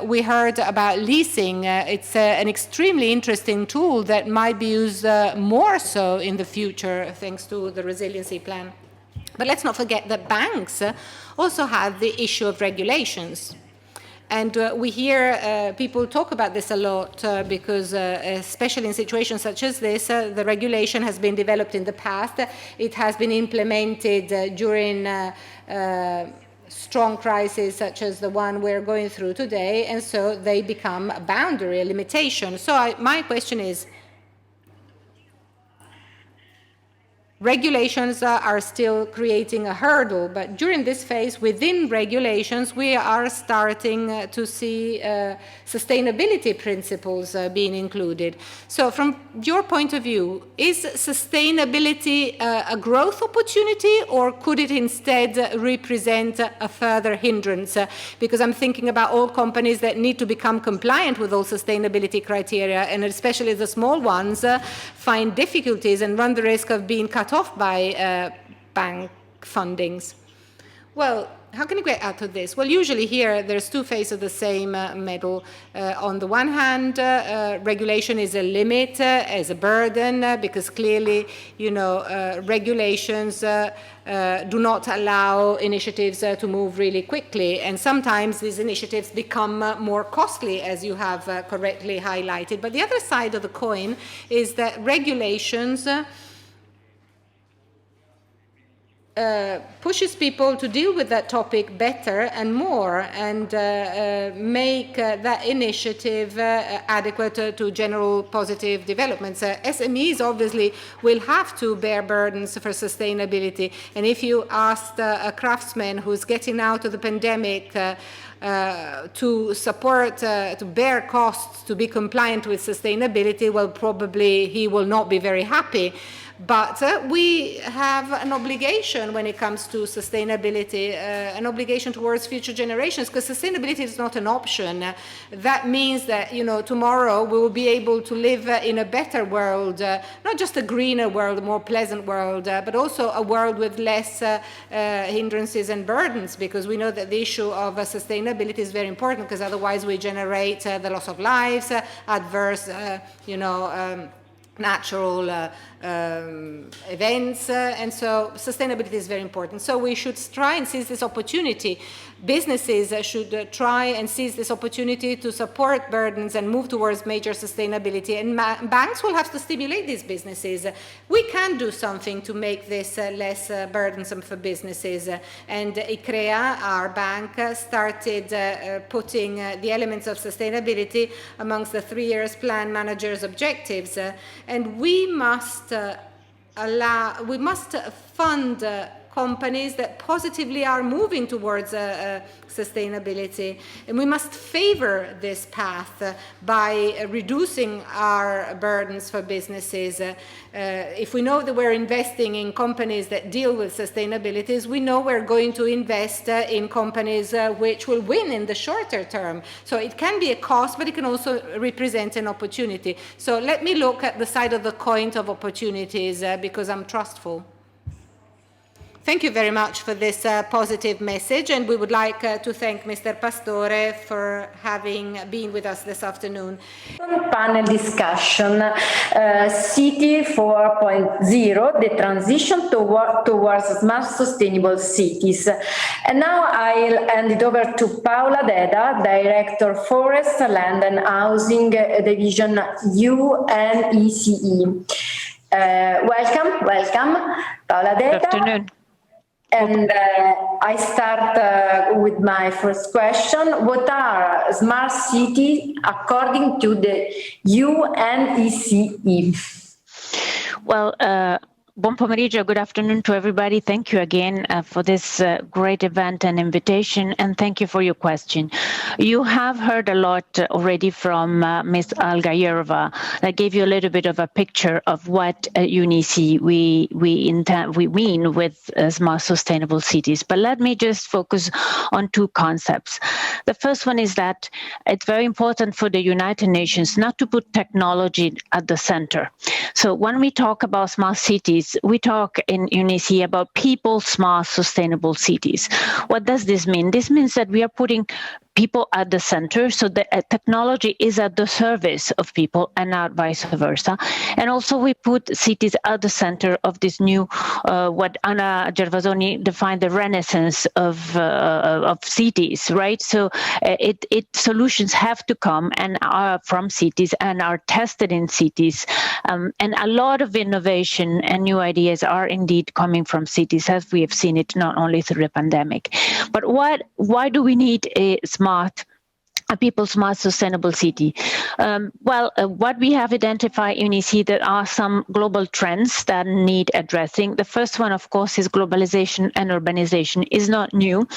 We heard about leasing. It's an extremely interesting tool that might be used more so in the future, thanks to the resiliency plan. But let's not forget that banks also have the issue of regulations. And we hear people talk about this a lot because, especially in situations such as this, the regulation has been developed in the past. It has been implemented during strong crises such as the one we're going through today, and so they become a boundary, a limitation. So my question is, regulations are still creating a hurdle, but during this phase, within regulations, we are starting to see sustainability principles being included. So from your point of view, is sustainability a growth opportunity, or could it instead represent a further hindrance? Because I'm thinking about all companies that need to become compliant with all sustainability criteria, and especially the small ones find difficulties and run the risk of being cut off by bank fundings. Well, how can you get out of this? Well, usually here there's two faces of the same medal. On the one hand, regulation is a limit, is a burden, because clearly, regulations do not allow initiatives to move really quickly. And sometimes these initiatives become more costly, as you have correctly highlighted. But the other side of the coin is that regulations pushes people to deal with that topic better and more, and make that initiative adequate to general positive developments. SMEs obviously will have to bear burdens for sustainability, and if you asked a craftsman who's getting out of the pandemic to support, to bear costs, to be compliant with sustainability, well, probably he will not be very happy. But we have an obligation when it comes to sustainability, an obligation towards future generations, because sustainability is not an option. That means that, you know, tomorrow we will be able to live in a better world, not just a greener world, a more pleasant world, but also a world with less hindrances and burdens, because we know that the issue of sustainability is very important, because otherwise we generate the loss of lives, adverse, natural events, and so sustainability is very important. So we should try and seize this opportunity. Businesses should try and seize this opportunity to support burdens and move towards major sustainability, and banks will have to stimulate these businesses. We can do something to make this less burdensome for businesses, and ICREA, our bank, started putting the elements of sustainability amongst the 3 years plan managers' objectives, and we must fund companies that positively are moving towards sustainability, and we must favor this path by reducing our burdens for businesses. If we know that we're investing in companies that deal with sustainability, we know we're going to invest in companies which will win in the shorter term. So it can be a cost, but it can also represent an opportunity. So let me look at the side of the coin of opportunities, because I'm trustful. Thank you very much for this positive message, and we would like to thank Mr. Pastore for having been with us this afternoon. Panel discussion, City 4.0, the transition towards smart sustainable cities. And now I'll hand it over to Paola Deda, Director Forest, Land and Housing Division, UNECE. Welcome, Paola Deda. Good afternoon. And I start with my first question. What are smart cities according to the UNECE? Well, buon pomeriggio, good afternoon to everybody. Thank you again for this great event and invitation, and thank you for your question. You have heard a lot already from Ms. Algayeva that gave you a little bit of a picture of what UNECE we mean with smart sustainable cities. But let me just focus on two concepts. The first one is that it's very important for the United Nations not to put technology at the center. So when we talk about smart cities, we talk in UNECE about people, smart, sustainable cities. What does this mean? This means that we are putting people at the center, so the technology is at the service of people and not vice versa. And also we put cities at the center of this new, what Anna Gervasoni defined, the renaissance of cities, right? So solutions have to come and are from cities and are tested in cities. And a lot of innovation and new ideas are indeed coming from cities, as we have seen it not only through the pandemic. But why do we need a people smart sustainable city? What we have identified in UNECE, there are some global trends that need addressing. The first one, of course, is globalization and urbanization. Is not new.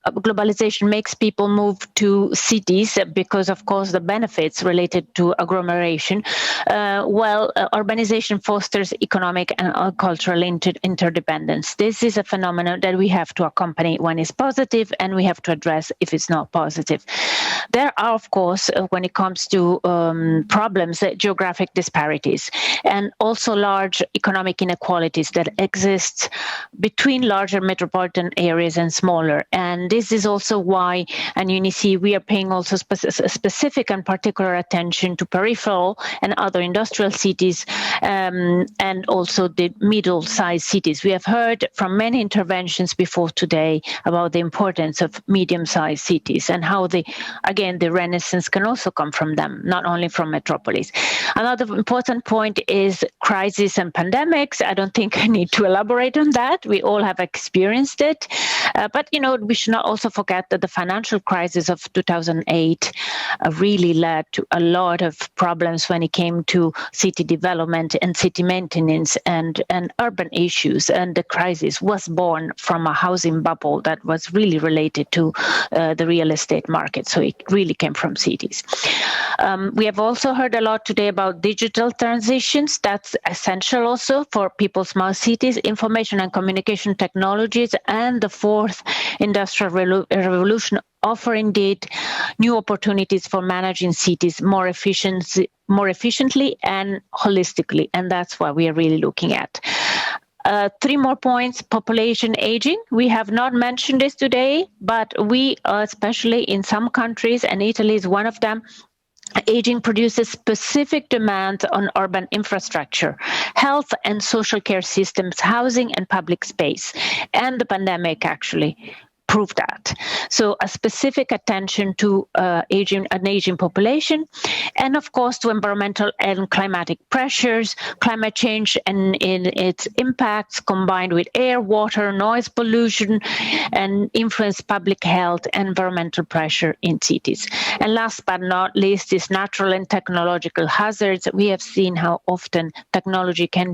Globalization makes people move to cities because, of course, the benefits related to agglomeration, urbanization fosters economic and cultural interdependence. This is a phenomenon that we have to accompany when it's positive, and we have to address if it's not positive. There are, of course, when it comes to problems, geographic disparities, and also large economic inequalities that exist between larger metropolitan areas and smaller. And this is also why, and UNECE, we are paying also specific and particular attention to peripheral and other industrial cities, and also the middle-sized cities. We have heard from many interventions before today about the importance of medium-sized cities and how the renaissance can also come from them, not only from metropolis. Another important point is crisis and pandemics. I don't think I need to elaborate on that. We all have experienced it. But, we should not also forget that the financial crisis of 2008 really led to a lot of problems when it came to city development and city maintenance and urban issues. And the crisis was born from a housing bubble that was really related to the real estate market. So it really came from cities. We have also heard a lot today about digital transitions. That's essential also for people's small cities, information and communication technologies, and the fourth industrial revolution offer indeed new opportunities for managing cities more efficiently and holistically. And that's what we are really looking at. 3 more points. Population aging. We have not mentioned this today, but we, especially in some countries, and Italy is one of them, aging produces specific demands on urban infrastructure, health and social care systems, housing and public space. And the pandemic actually proved that. So a specific attention to an aging population, and of course to environmental and climatic pressures, climate change and in its impacts combined with air, water, noise pollution, and influence public health and environmental pressure in cities. And last but not least is natural and technological hazards. We have seen how often technology can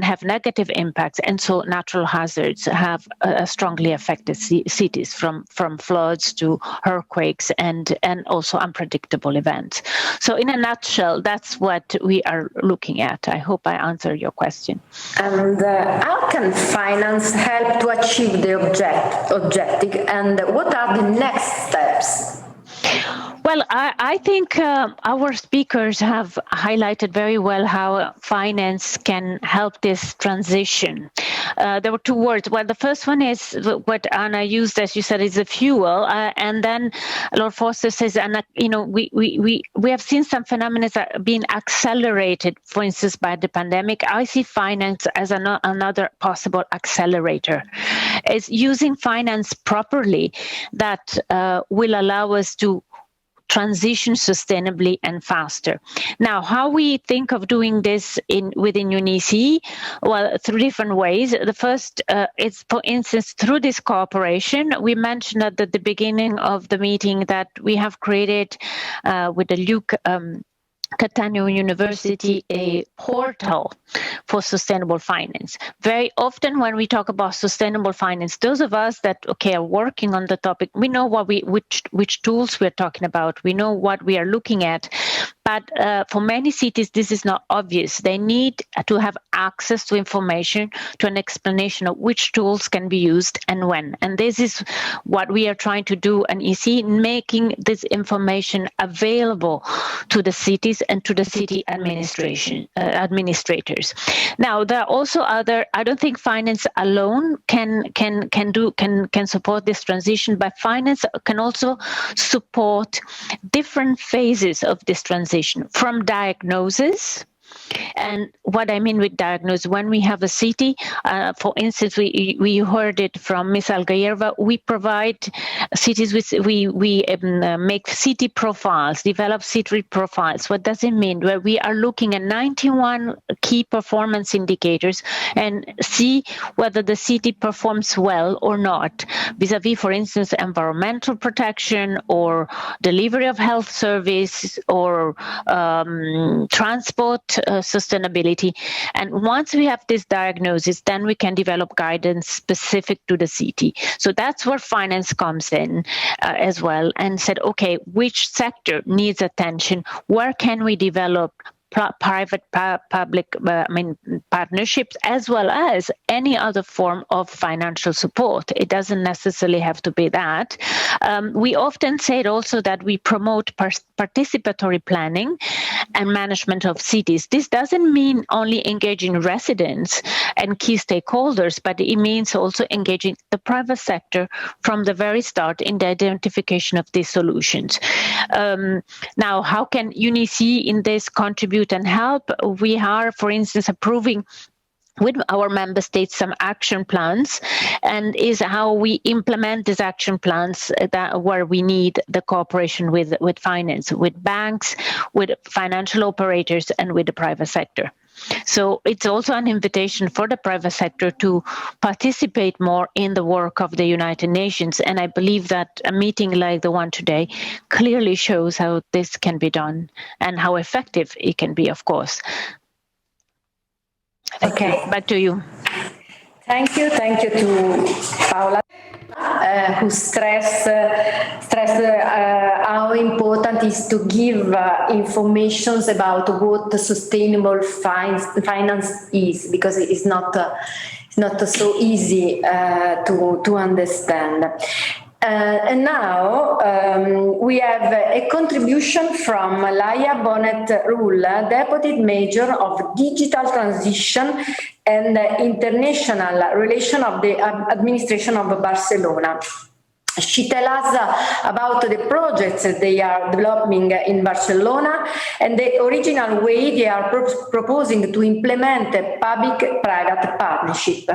have negative impacts, and so natural hazards have strongly affected cities, from floods to earthquakes and also unpredictable events. So in a nutshell, that's what we are looking at. I hope I answered your question. And how can finance help to achieve the objective, and what are the next steps? Well, I think our speakers have highlighted very well how finance can help this transition. There were 2 words. Well, the first one is what Anna used, as you said, is a fuel. And then Lord Foster says, we have seen some phenomena that are being accelerated, for instance, by the pandemic. I see finance as another possible accelerator. It's using finance properly that will allow us to transition sustainably and faster. Now, how we think of doing this within UNECE? Well, 3 different ways. The first is, for instance, through this cooperation. We mentioned at the beginning of the meeting that we have created with the LIUC Cattaneo University a portal for sustainable finance. Very often when we talk about sustainable finance, those of us that are working on the topic, we know which tools we're talking about. We know what we are looking at. But for many cities, this is not obvious. They need to have access to information, to an explanation of which tools can be used and when. And this is what we are trying to do at EC, making this information available to the cities and to the city administrators. Now, there are also other. I don't think finance alone can support this transition, but finance can also support different phases of this transition, from diagnosis. And what I mean with diagnosis, when we have a city, for instance, we heard it from Ms. Algaierva, we provide cities with, we make city profiles, develop city profiles. What does it mean? Where we are looking at 91 key performance indicators and see whether the city performs well or not, vis-a-vis, for instance, environmental protection or delivery of health service or transport sustainability. And once we have this diagnosis, then we can develop guidance specific to the city. So that's where finance comes in as well, and said, okay, which sector needs attention? Where can we develop private-public partnerships, as well as any other form of financial support. It doesn't necessarily have to be that. We often say also that we promote participatory planning and management of cities. This doesn't mean only engaging residents and key stakeholders, but it means also engaging the private sector from the very start in the identification of these solutions. Now, how can UNECE in this contribute and help? We are, for instance, approving with our member states some action plans, and is how we implement these action plans where we need the cooperation with finance, with banks, with financial operators, and with the private sector. So it's also an invitation for the private sector to participate more in the work of the United Nations. And I believe that a meeting like the one today clearly shows how this can be done and how effective it can be, of course. Okay. Back to you. Thank you to Paola, who stressed how important it is to give information about what sustainable finance is, because it's not so easy to understand. And now we have a contribution from Laia Bonnet-Rull, Deputy Major of Digital Transition and International Relation of the Administration of Barcelona. She tells us about the projects they are developing in Barcelona and the original way they are proposing to implement a public-private partnership.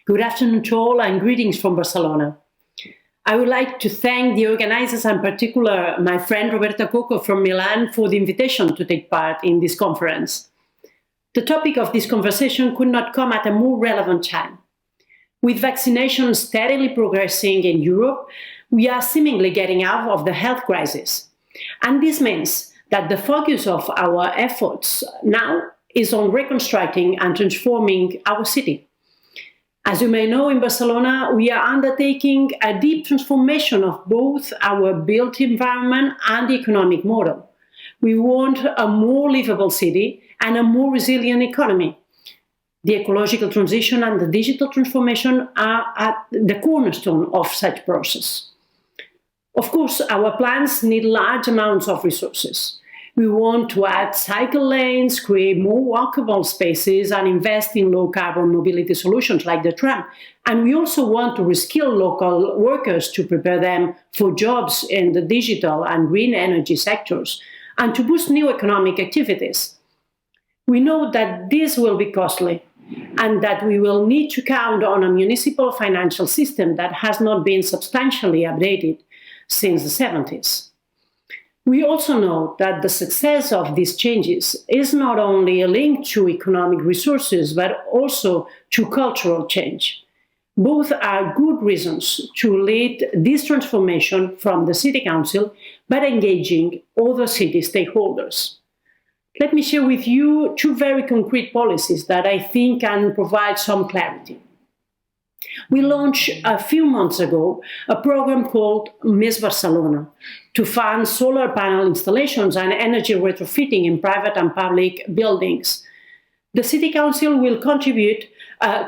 Good afternoon to all and greetings from Barcelona. I would like to thank the organizers, and in particular my friend Roberta Coco from Milan, for the invitation to take part in this conference. The topic of this conversation could not come at a more relevant time. With vaccination steadily progressing in Europe, we are seemingly getting out of the health crisis. And this means that the focus of our efforts now is on reconstructing and transforming our city. As you may know, in Barcelona, we are undertaking a deep transformation of both our built environment and the economic model. We want a more livable city and a more resilient economy. The ecological transition and the digital transformation are at the cornerstone of such process. Of course, our plans need large amounts of resources. We want to add cycle lanes, create more walkable spaces, and invest in low-carbon mobility solutions like the tram. And we also want to reskill local workers to prepare them for jobs in the digital and green energy sectors, and to boost new economic activities. We know that this will be costly, and that we will need to count on a municipal financial system that has not been substantially updated since the 70s. We also know that the success of these changes is not only a link to economic resources, but also to cultural change. Both are good reasons to lead this transformation from the City Council, but engaging other city stakeholders. Let me share with you two very concrete policies that I think can provide some clarity. We launched a few months ago a program called Més Barcelona to fund solar panel installations and energy retrofitting in private and public buildings. The City Council will contribute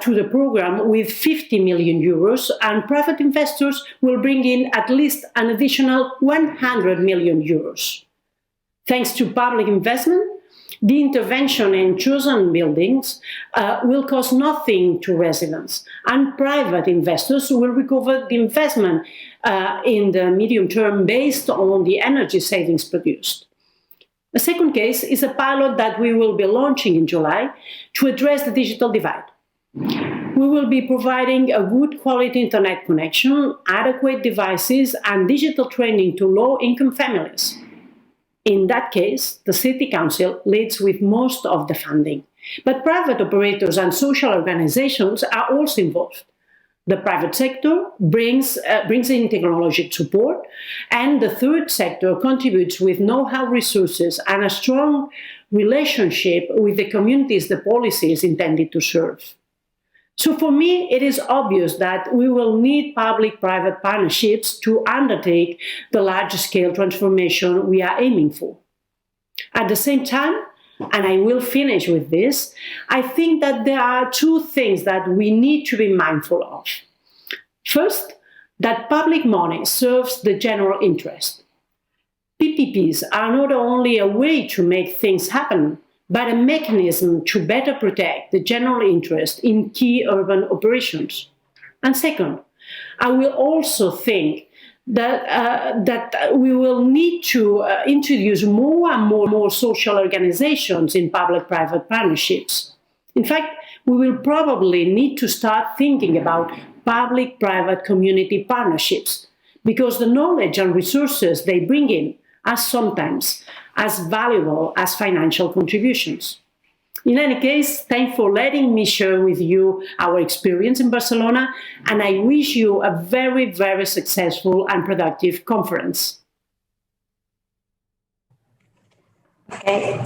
to the program with 50 million euros, and private investors will bring in at least an additional 100 million euros. Thanks to public investment, the intervention in chosen buildings will cost nothing to residents, and private investors will recover the investment in the medium term based on the energy savings produced. The second case is a pilot that we will be launching in July to address the digital divide. We will be providing a good quality internet connection, adequate devices, and digital training to low-income families. In that case, the City Council leads with most of the funding, but private operators and social organizations are also involved. The private sector brings in technological support, and the third sector contributes with know-how, resources, and a strong relationship with the communities the policy is intended to serve. So for me, it is obvious that we will need public-private partnerships to undertake the large-scale transformation we are aiming for. At the same time, and I will finish with this, I think that there are two things that we need to be mindful of. First, that public money serves the general interest. PPPs are not only a way to make things happen, but a mechanism to better protect the general interest in key urban operations. And second, I will also think that we will need to introduce more and more social organizations in public-private partnerships. In fact, we will probably need to start thinking about public-private community partnerships, because the knowledge and resources they bring in are sometimes as valuable as financial contributions. In any case, thanks for letting me share with you our experience in Barcelona, and I wish you a very, very successful and productive conference. Okay,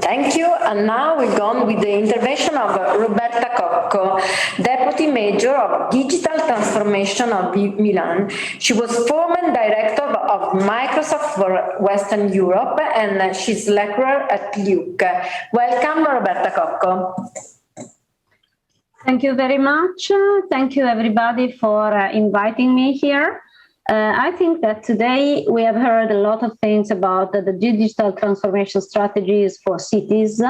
thank you. And now we go on with the intervention of Roberta Cocco, Deputy Major of Digital Transformation of Milan. She was former Director of Microsoft for Western Europe, and she's lecturer at LIUC. Welcome, Roberta Cocco. Thank you very much. Thank you, everybody, for inviting me here. I think that today we have heard a lot of things about the digital transformation strategies for cities,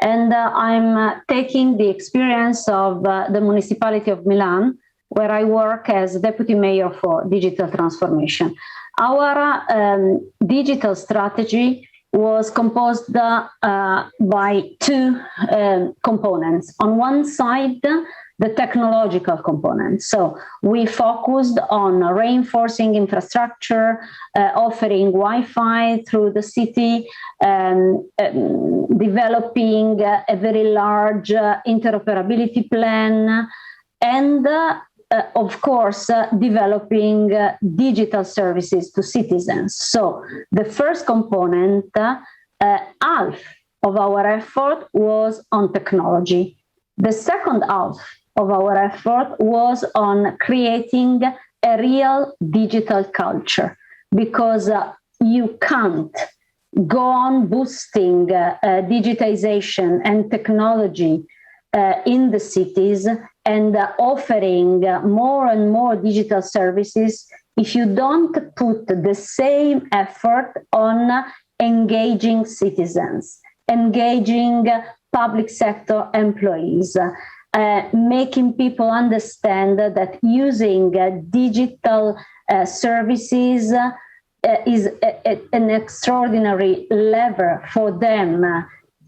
and I'm taking the experience of the Municipality of Milan, where I work as Deputy Mayor for Digital Transformation. Our digital strategy was composed by two components. On one side, the technological component. So we focused on reinforcing infrastructure, offering Wi-Fi through the city, developing a very large interoperability plan, and of course, developing digital services to citizens. So the first component, half of our effort was on technology. The second half of our effort was on creating a real digital culture, because you can't go on boosting digitization and technology in the cities and offering more and more digital services if you don't put the same effort on engaging citizens, engaging public sector employees, making people understand that using digital services is an extraordinary lever for them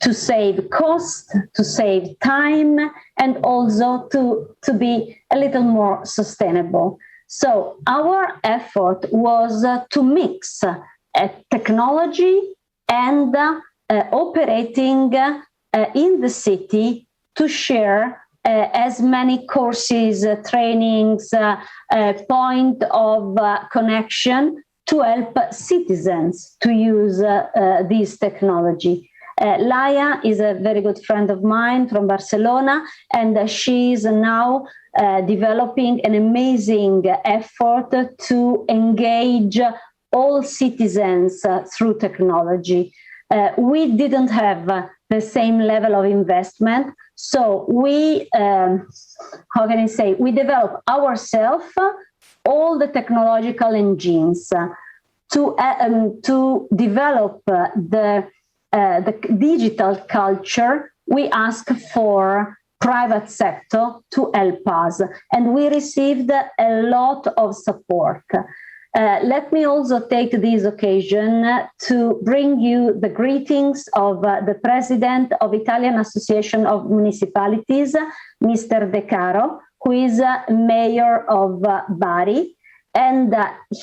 to save cost, to save time, and also to be a little more sustainable. So our effort was to mix technology and operating in the city to share as many courses, trainings, point of connection to help citizens to use this technology. Laia is a very good friend of mine from Barcelona, and she is now developing an amazing effort to engage all citizens through technology. We didn't have the same level of investment, so we, we developed ourselves all the technological engines to develop the digital culture. We asked for private sector to help us, and we received a lot of support. Let me also take this occasion to bring you the greetings of the President of Italian Association of Municipalities, Mr. De Caro, who is Mayor of Bari, and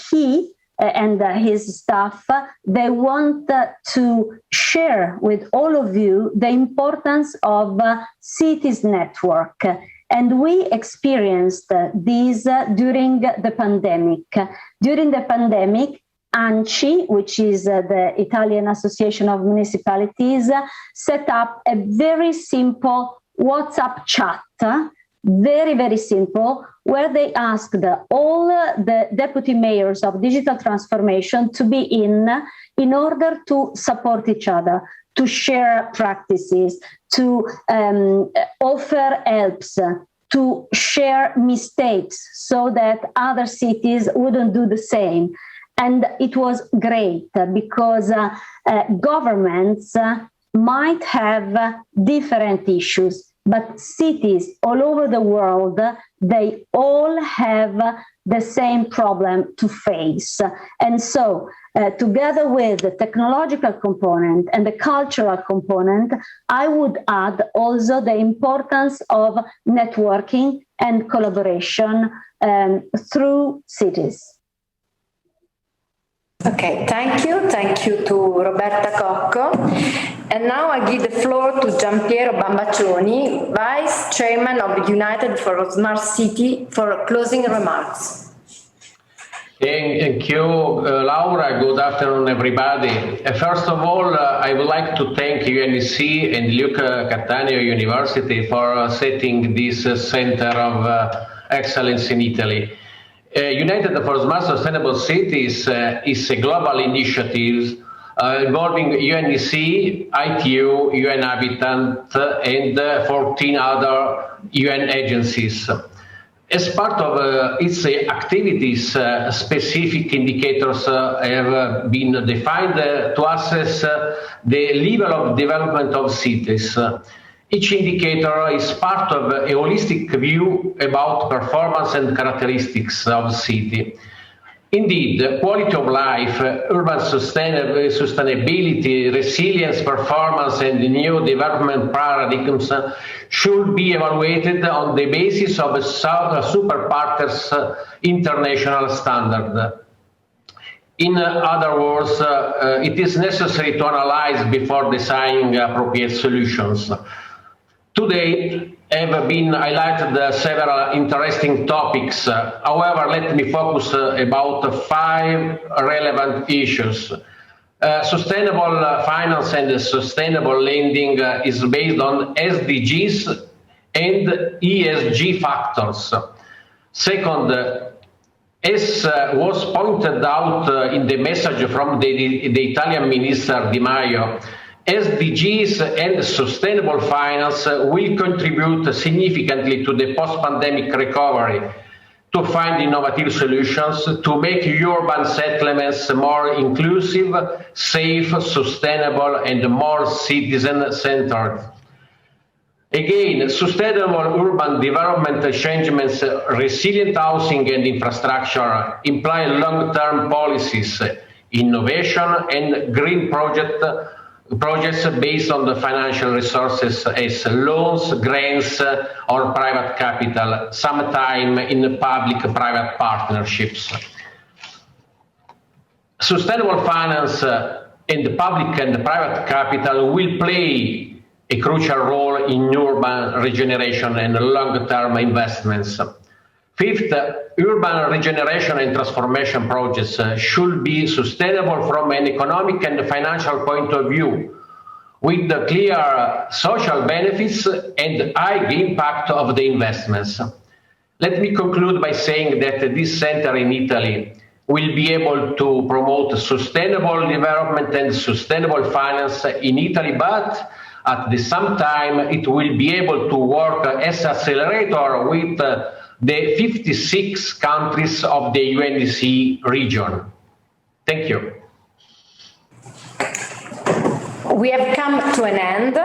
he and his staff, they want to share with all of you the importance of cities network. And we experienced this during the pandemic. During the pandemic, ANCI, which is the Italian Association of Municipalities, set up a very simple WhatsApp chat, very, very simple, where they asked all the deputy mayors of digital transformation to be in order to support each other, to share practices, to offer helps, to share mistakes so that other cities wouldn't do the same. And it was great because governments might have different issues, but cities all over the world, they all have the same problem to face. And so together with the technological component and the cultural component, I would add also the importance of networking and collaboration through cities. Okay, thank you. Thank you to Roberta Cocco. And now I give the floor to Giampiero Bambaccioni, Vice Chairman of United for Smart City, for closing remarks. Thank you, Laura. Good afternoon, everybody. First of all, I would like to thank UNECE and LIUC Cattaneo University for setting this Center of Excellence in Italy. United for Smart Sustainable Cities is a global initiative involving UNECE, ITU, UN Habitat, and 14 other UN agencies. As part of its activities, specific indicators have been defined to assess the level of development of cities. Each indicator is part of a holistic view about performance and characteristics of city. Indeed, quality of life, urban sustainability, resilience, performance, and new development paradigms should be evaluated on the basis of a super partners international standard. In other words, it is necessary to analyze before designing appropriate solutions. Today have been highlighted several interesting topics. However, let me focus about 5 relevant issues. Sustainable finance and sustainable lending is based on SDGs and ESG factors. Second, as was pointed out in the message from the Italian Minister Di Maio, SDGs and sustainable finance will contribute significantly to the post-pandemic recovery, to find innovative solutions, to make urban settlements more inclusive, safe, sustainable, and more citizen-centered. Again, sustainable urban development changements, resilient housing and infrastructure imply long-term policies, innovation, and green projects based on the financial resources as loans, grants, or private capital, sometime in public-private partnerships. Sustainable finance in the public and private capital will play a crucial role in urban regeneration and long-term investments. Fifth, urban regeneration and transformation projects should be sustainable from an economic and financial point of view, with the clear social benefits and high impact of the investments. Let me conclude by saying that this center in Italy will be able to promote sustainable development and sustainable finance in Italy, but at the same time, it will be able to work as accelerator with the 56 countries of the UNECE region. Thank you. We have come to an end,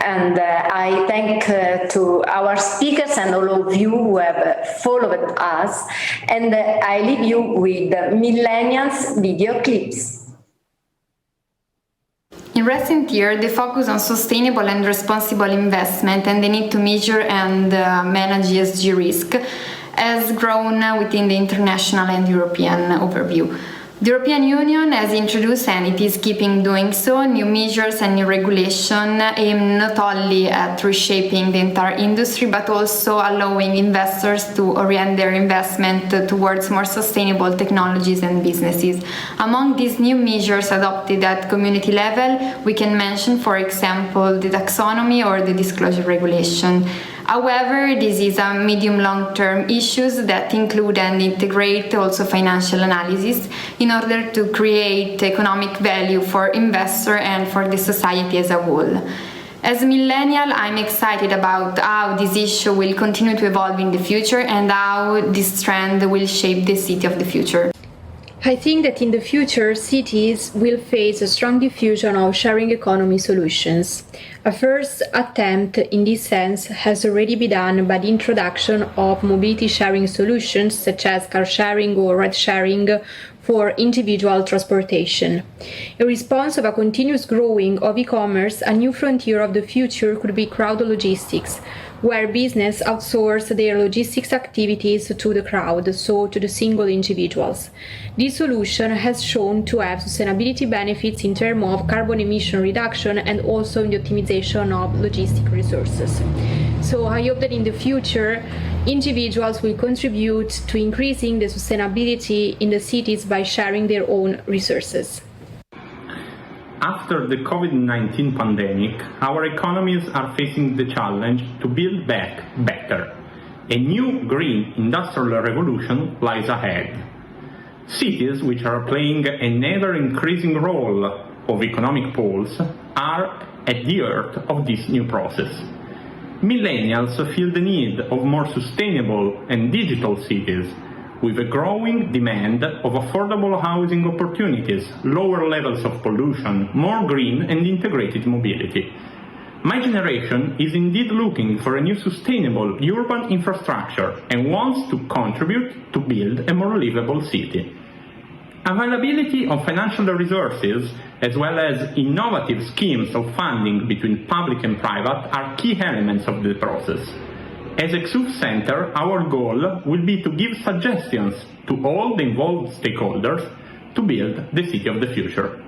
and I thank to our speakers and all of you who have followed us, and I leave you with Millennials video clips. In recent years, the focus on sustainable and responsible investment and the need to measure and manage ESG risk has grown within the international and European overview. The European Union has introduced, and it is keeping doing so, new measures and new regulation aimed not only at reshaping the entire industry, but also allowing investors to orient their investment towards more sustainable technologies and businesses. Among these new measures adopted at community level, we can mention, for example, the taxonomy or the disclosure regulation. However, this is a medium-long-term issue that include and integrate also financial analysis in order to create economic value for investor and for the society as a whole. As a millennial, I'm excited about how this issue will continue to evolve in the future and how this trend will shape the city of the future. I think that in the future, cities will face a strong diffusion of sharing economy solutions. A first attempt in this sense has already been done by the introduction of mobility sharing solutions such as car sharing or ride sharing for individual transportation. In response of a continuous growing of e-commerce, a new frontier of the future could be crowd logistics, where business outsource their logistics activities to the crowd, so to the single individuals. This solution has shown to have sustainability benefits in terms of carbon emission reduction and also in the optimization of logistic resources. So I hope that in the future, individuals will contribute to increasing the sustainability in the cities by sharing their own resources. After the COVID-19 pandemic, our economies are facing the challenge to build back better. A new green industrial revolution lies ahead. Cities, which are playing an ever-increasing role of economic poles, are at the heart of this new process. Millennials feel the need of more sustainable and digital cities, with a growing demand of affordable housing opportunities, lower levels of pollution, more green and integrated mobility. My generation is indeed looking for a new sustainable urban infrastructure and wants to contribute to build a more livable city. Availability of financial resources, as well as innovative schemes of funding between public and private, are key elements of the process. As ExSUF Center, our goal will be to give suggestions to all the involved stakeholders to build the city of the future.